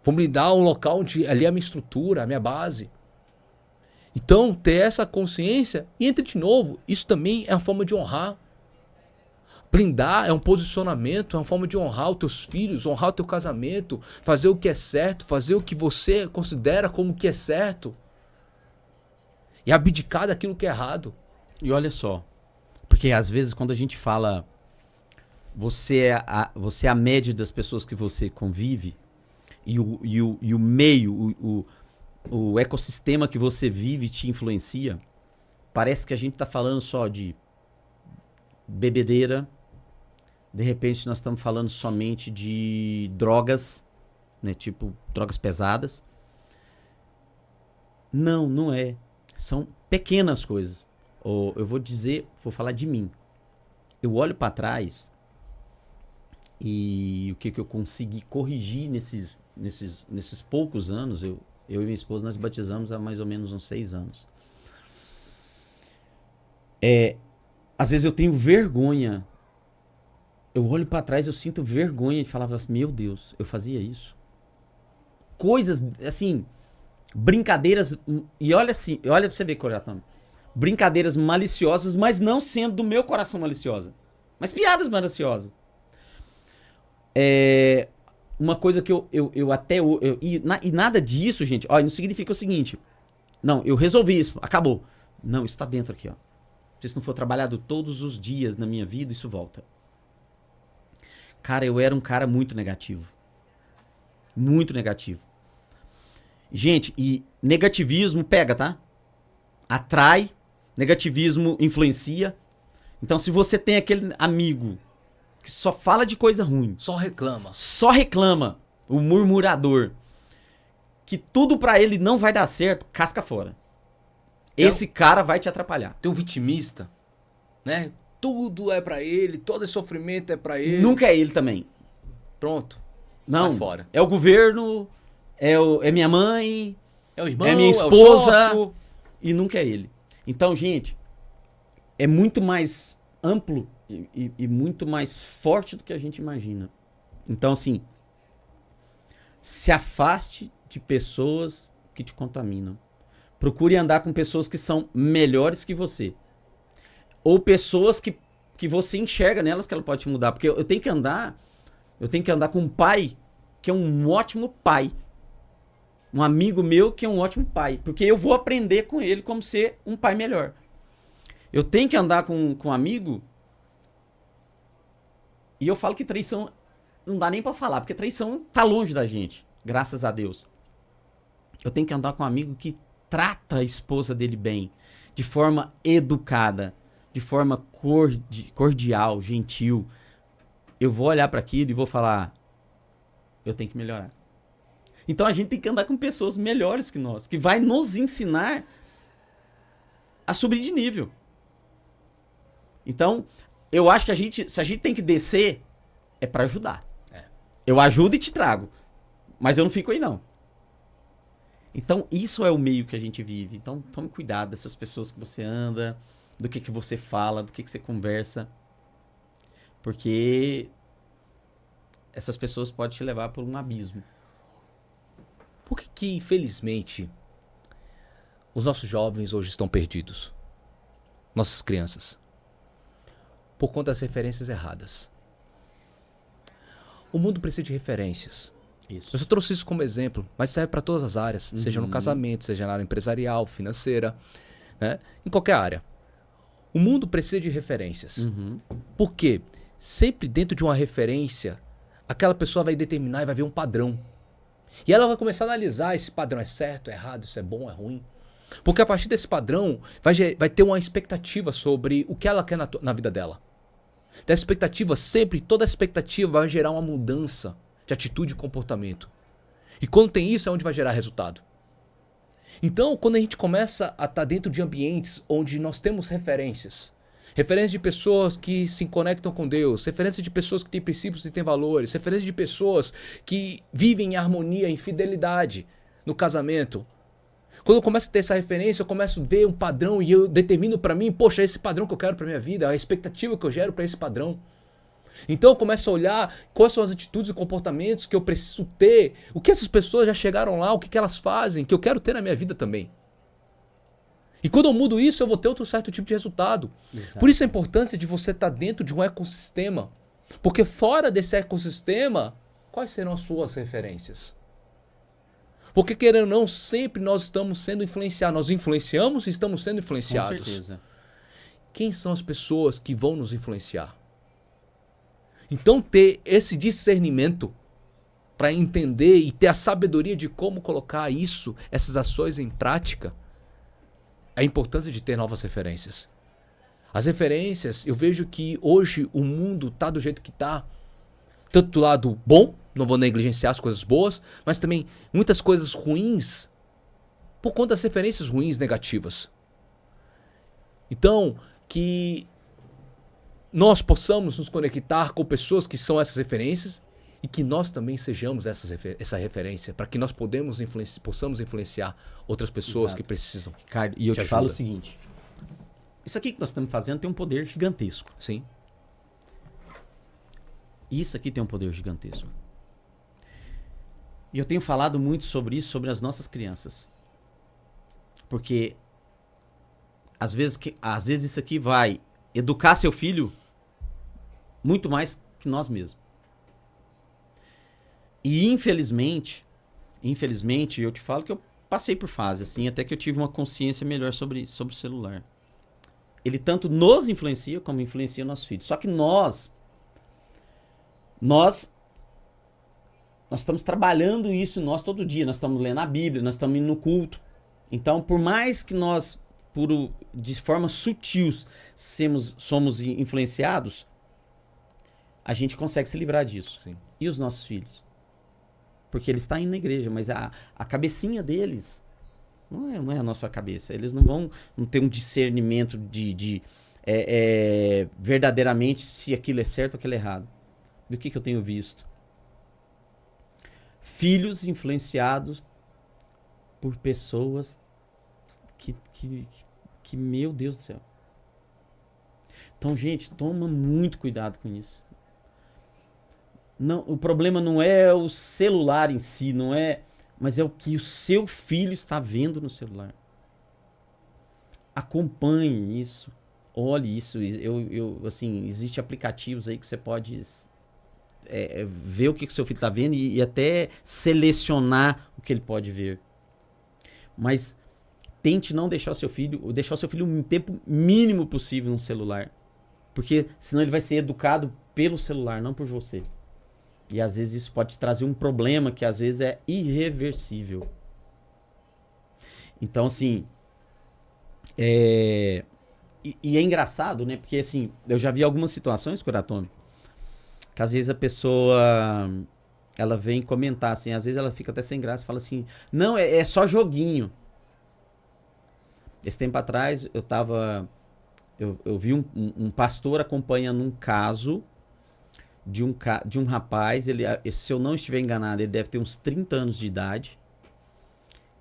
Vou blindar um local onde ali é a minha estrutura, a minha base. Então, ter essa consciência, e entra de novo, isso também é a forma de honrar. Blindar é um posicionamento, é uma forma de honrar os teus filhos, honrar o teu casamento, fazer o que é certo, fazer o que você considera como que é certo. E abdicar daquilo que é errado. E olha só, porque às vezes quando a gente fala você é a média das pessoas que você convive e o meio, o ecossistema que você vive te influencia, parece que a gente tá falando só de bebedeira, de repente nós estamos falando somente de drogas, né, tipo drogas pesadas. Não, não é. São pequenas coisas. Ou eu vou falar de mim. Eu olho para trás e o que eu consegui corrigir nesses poucos anos. Eu e minha esposa, nós batizamos há mais ou menos uns 6 anos. Às vezes eu tenho vergonha. Eu olho para trás, eu sinto vergonha de falar, meu Deus, eu fazia isso. Coisas, assim, brincadeiras, e olha assim, olha pra você ver, Coratão. Brincadeiras maliciosas, mas não sendo do meu coração maliciosa. Mas piadas maliciosas. Uma coisa que e nada disso, gente, ó, não significa o seguinte. Não, eu resolvi isso, acabou. Não, isso tá dentro aqui, ó. Se isso não for trabalhado todos os dias na minha vida, isso volta. Cara, eu era um cara muito negativo. Muito negativo. Gente, e negativismo pega, tá? Atrai, negativismo influencia. Então, se você tem aquele amigo que só fala de coisa ruim, Só reclama. o murmurador, que tudo pra ele não vai dar certo, casca fora. Esse cara vai te atrapalhar. Tem um vitimista, né? Tudo é pra ele, todo esse sofrimento é pra ele. Nunca é ele também. Pronto. Não. Sai fora. É o governo, é minha mãe, É o irmão, é minha o esposa, sócio. e nunca é ele. Então, gente, é muito mais amplo e muito mais forte do que a gente imagina. Então, assim, se afaste de pessoas que te contaminam. Procure andar com pessoas que são melhores que você. Ou pessoas que você enxerga nelas que ela pode te mudar. Porque eu tenho que andar com um pai que é um ótimo pai. Um amigo meu que é um ótimo pai. Porque eu vou aprender com ele como ser um pai melhor. Eu tenho que andar com um amigo. E eu falo que traição não dá nem pra falar. Porque traição tá longe da gente. Graças a Deus. Eu tenho que andar com um amigo que trata a esposa dele bem. De forma educada. De forma cordial, gentil. Eu vou olhar pra aquilo e vou falar, eu tenho que melhorar. Então a gente tem que andar com pessoas melhores que nós, que vai nos ensinar a subir de nível. Então, eu acho que se a gente tem que descer, é pra ajudar. Eu ajudo e te trago, mas eu não fico aí não. Então, isso é o meio que a gente vive. Então, tome cuidado dessas pessoas que você anda, do que você fala, do que você conversa. Porque essas pessoas podem te levar por um abismo. Por que, infelizmente, os nossos jovens hoje estão perdidos? Nossas crianças. Por conta das referências erradas. O mundo precisa de referências. Isso. Eu só trouxe isso como exemplo, mas serve para todas as áreas. Seja no casamento, seja na área empresarial, financeira, né? Em qualquer área. O mundo precisa de referências. Por quê? Sempre dentro de uma referência, aquela pessoa vai determinar e vai ver um padrão. E ela vai começar a analisar esse padrão é certo, é errado, isso é bom, é ruim. Porque a partir desse padrão, vai ter uma expectativa sobre o que ela quer na vida dela. Dessa expectativa, sempre, toda expectativa vai gerar uma mudança de atitude e comportamento. E quando tem isso, é onde vai gerar resultado. Então, quando a gente começa a estar dentro de ambientes onde nós temos referências de pessoas que se conectam com Deus, referências de pessoas que têm princípios e têm valores, referências de pessoas que vivem em harmonia, em fidelidade no casamento. Quando eu começo a ter essa referência, eu começo a ver um padrão e eu determino para mim, poxa, é esse padrão que eu quero para minha vida, a expectativa que eu gero para esse padrão. Então eu começo a olhar quais são as atitudes e comportamentos que eu preciso ter, o que essas pessoas já chegaram lá, o que elas fazem, que eu quero ter na minha vida também. E quando eu mudo isso, eu vou ter outro certo tipo de resultado. Exato. Por isso a importância de você estar dentro de um ecossistema. Porque fora desse ecossistema, quais serão as suas referências? Porque, querendo ou não, sempre nós estamos sendo influenciados. Nós influenciamos e estamos sendo Com influenciados. certeza. Quem são as pessoas que vão nos influenciar? Então, ter esse discernimento para entender e ter a sabedoria de como colocar isso, essas ações em prática, a importância de ter novas referências. As referências, eu vejo que hoje o mundo está do jeito que está, tanto do lado bom, não vou negligenciar as coisas boas, mas também muitas coisas ruins por conta das referências ruins, negativas. Então, que nós possamos nos conectar com pessoas que são essas referências e que nós também sejamos essa referência, para que nós possamos influenciar outras pessoas Exato. que precisam. Ricardo, e eu Te te falo o ajuda. seguinte. Isso aqui que nós estamos fazendo tem um poder gigantesco. Sim, Isso aqui tem um poder gigantesco. E eu tenho falado muito sobre isso, sobre as nossas crianças. Porque às vezes isso aqui vai educar seu filho muito mais que nós mesmos. E infelizmente, eu te falo que eu passei por fase, assim, até que eu tive uma consciência melhor sobre o celular. Ele tanto nos influencia como influencia nossos filhos. Só que nós estamos trabalhando isso nós todo dia. Nós estamos lendo a Bíblia, nós estamos indo no culto. Então, por mais que nós, de forma sutil, somos influenciados, a gente consegue se livrar disso. sim. E os nossos filhos? Porque eles estão indo na igreja, mas a cabecinha deles não é a nossa cabeça. Eles não ter um discernimento de verdadeiramente se aquilo é certo ou aquilo é errado. E o que eu tenho visto? Filhos influenciados por pessoas que meu Deus do céu. Então, gente, toma muito cuidado com isso. Não, o problema não é o celular em si, não é, mas é o que o seu filho está vendo no celular. Acompanhe isso, olhe isso. Assim, existem aplicativos aí que você pode ver o que o seu filho está vendo e até selecionar o que ele pode ver. Mas tente não deixar o seu filho um tempo mínimo possível no celular, porque senão ele vai ser educado pelo celular, não por você. E às vezes isso pode trazer um problema que às vezes é irreversível. Então, assim, e é engraçado, né? Porque, assim, eu já vi algumas situações, Kuratomi, que às vezes a pessoa, ela vem comentar, assim, às vezes ela fica até sem graça e fala assim, não, é só joguinho. Esse tempo atrás, eu vi um pastor acompanhando um caso de um rapaz, se eu não estiver enganado, ele deve ter uns 30 anos de idade,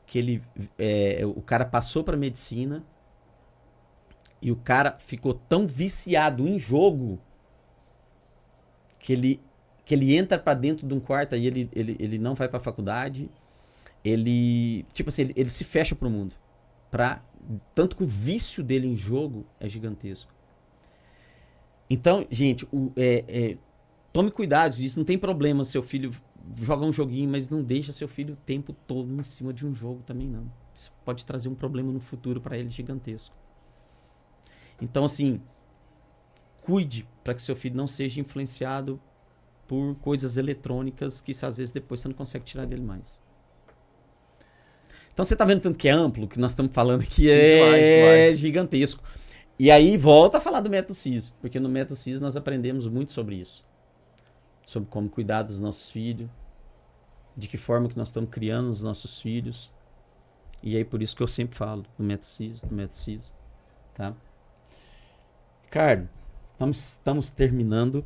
que o cara passou para medicina e o cara ficou tão viciado em jogo que ele entra para dentro de um quarto, aí ele não vai para a faculdade, tipo assim, ele se fecha pro mundo, tanto que o vício dele em jogo é gigantesco. Então, gente, tome cuidado disso, não tem problema seu filho joga um joguinho, mas não deixa seu filho o tempo todo em cima de um jogo também não. Isso pode trazer um problema no futuro para ele gigantesco. Então, assim, cuide para que seu filho não seja influenciado por coisas eletrônicas que às vezes depois você não consegue tirar dele mais. Então você tá vendo tanto que é amplo, que nós estamos falando aqui. Sim, demais. Gigantesco. E aí volta a falar do método CIS, porque no método CIS nós aprendemos muito sobre isso. Sobre como cuidar dos nossos filhos, de que forma que nós estamos criando os nossos filhos. E aí por isso que eu sempre falo do método CIS, tá? Ricardo, estamos terminando.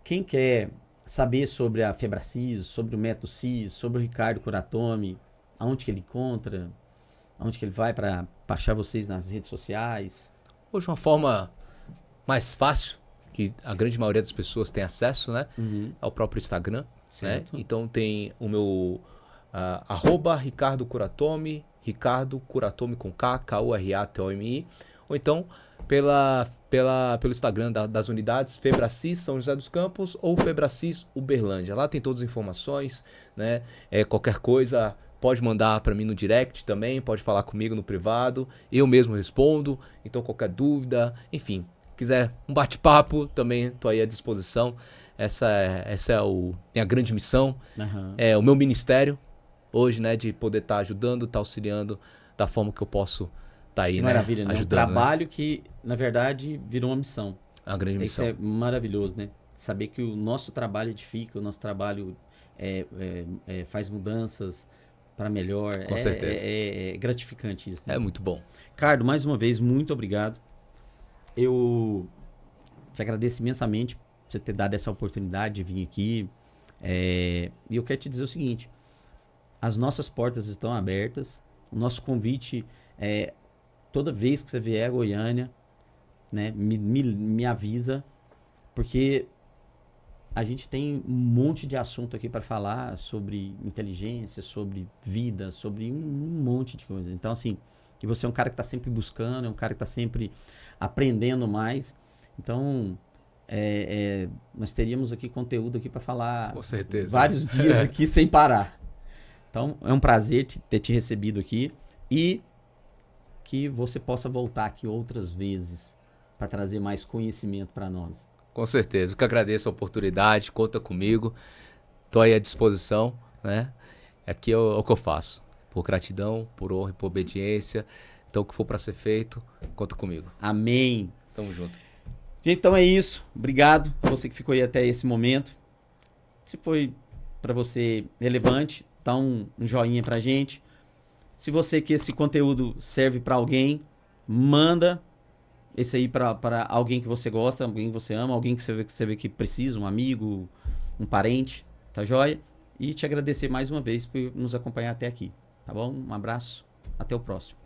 Quem quer saber sobre a Febracis, sobre o método CIS, sobre o Ricardo Kuratomi, aonde que ele encontra, aonde que ele vai para achar vocês nas redes sociais? Hoje uma forma mais fácil, que a grande maioria das pessoas tem acesso, né? Uhum. É o próprio Instagram, Certo. né? Então tem o meu arroba Ricardo Kuratomi, Ricardo Kuratomi com K, K-U-R-A-T-O-M-I, ou então pelo Instagram das unidades Febracis São José dos Campos ou Febracis Uberlândia. Lá tem todas as informações, né? Qualquer coisa pode mandar para mim no direct também, pode falar comigo no privado, eu mesmo respondo, então qualquer dúvida, enfim, quiser um bate-papo, também estou aí à disposição. Essa é minha grande missão, é o meu ministério hoje, né, de poder estar ajudando, estar auxiliando da forma que eu posso estar aí, que né, maravilha, né? ajudando. Um trabalho que, na verdade, virou uma missão. É uma grande missão. Isso é maravilhoso, né? Saber que o nosso trabalho edifica, o nosso trabalho faz mudanças para melhor. Com certeza. É gratificante isso, né? É muito bom. Ricardo, mais uma vez, muito obrigado. Eu te agradeço imensamente por você ter dado essa oportunidade de vir aqui. E eu quero te dizer o seguinte: as nossas portas estão abertas. O nosso convite é toda vez que você vier a Goiânia, né, me avisa, porque a gente tem um monte de assunto aqui para falar sobre inteligência, sobre vida, sobre um monte de coisa. Então, assim, que você é um cara que está sempre buscando, é um cara que está sempre aprendendo mais. Então, nós teríamos aqui conteúdo aqui para falar. Com certeza. Vários dias aqui sem parar. Então, é um prazer ter te recebido aqui e que você possa voltar aqui outras vezes para trazer mais conhecimento para nós. Com certeza. Eu que agradeço a oportunidade, conta comigo. Estou aí à disposição, né? Aqui é o que eu faço. Por gratidão, por honra e por obediência. Então, o que for para ser feito, conta comigo. Amém. Tamo junto. Gente, então é isso. Obrigado a você que ficou aí até esse momento. Se foi para você relevante, dá um joinha pra gente. Se você que esse conteúdo serve para alguém, manda esse aí para alguém que você gosta, alguém que você ama, alguém que você vê que precisa, um amigo, um parente, tá joia? E te agradecer mais uma vez por nos acompanhar até aqui, tá bom? Um abraço, até o próximo.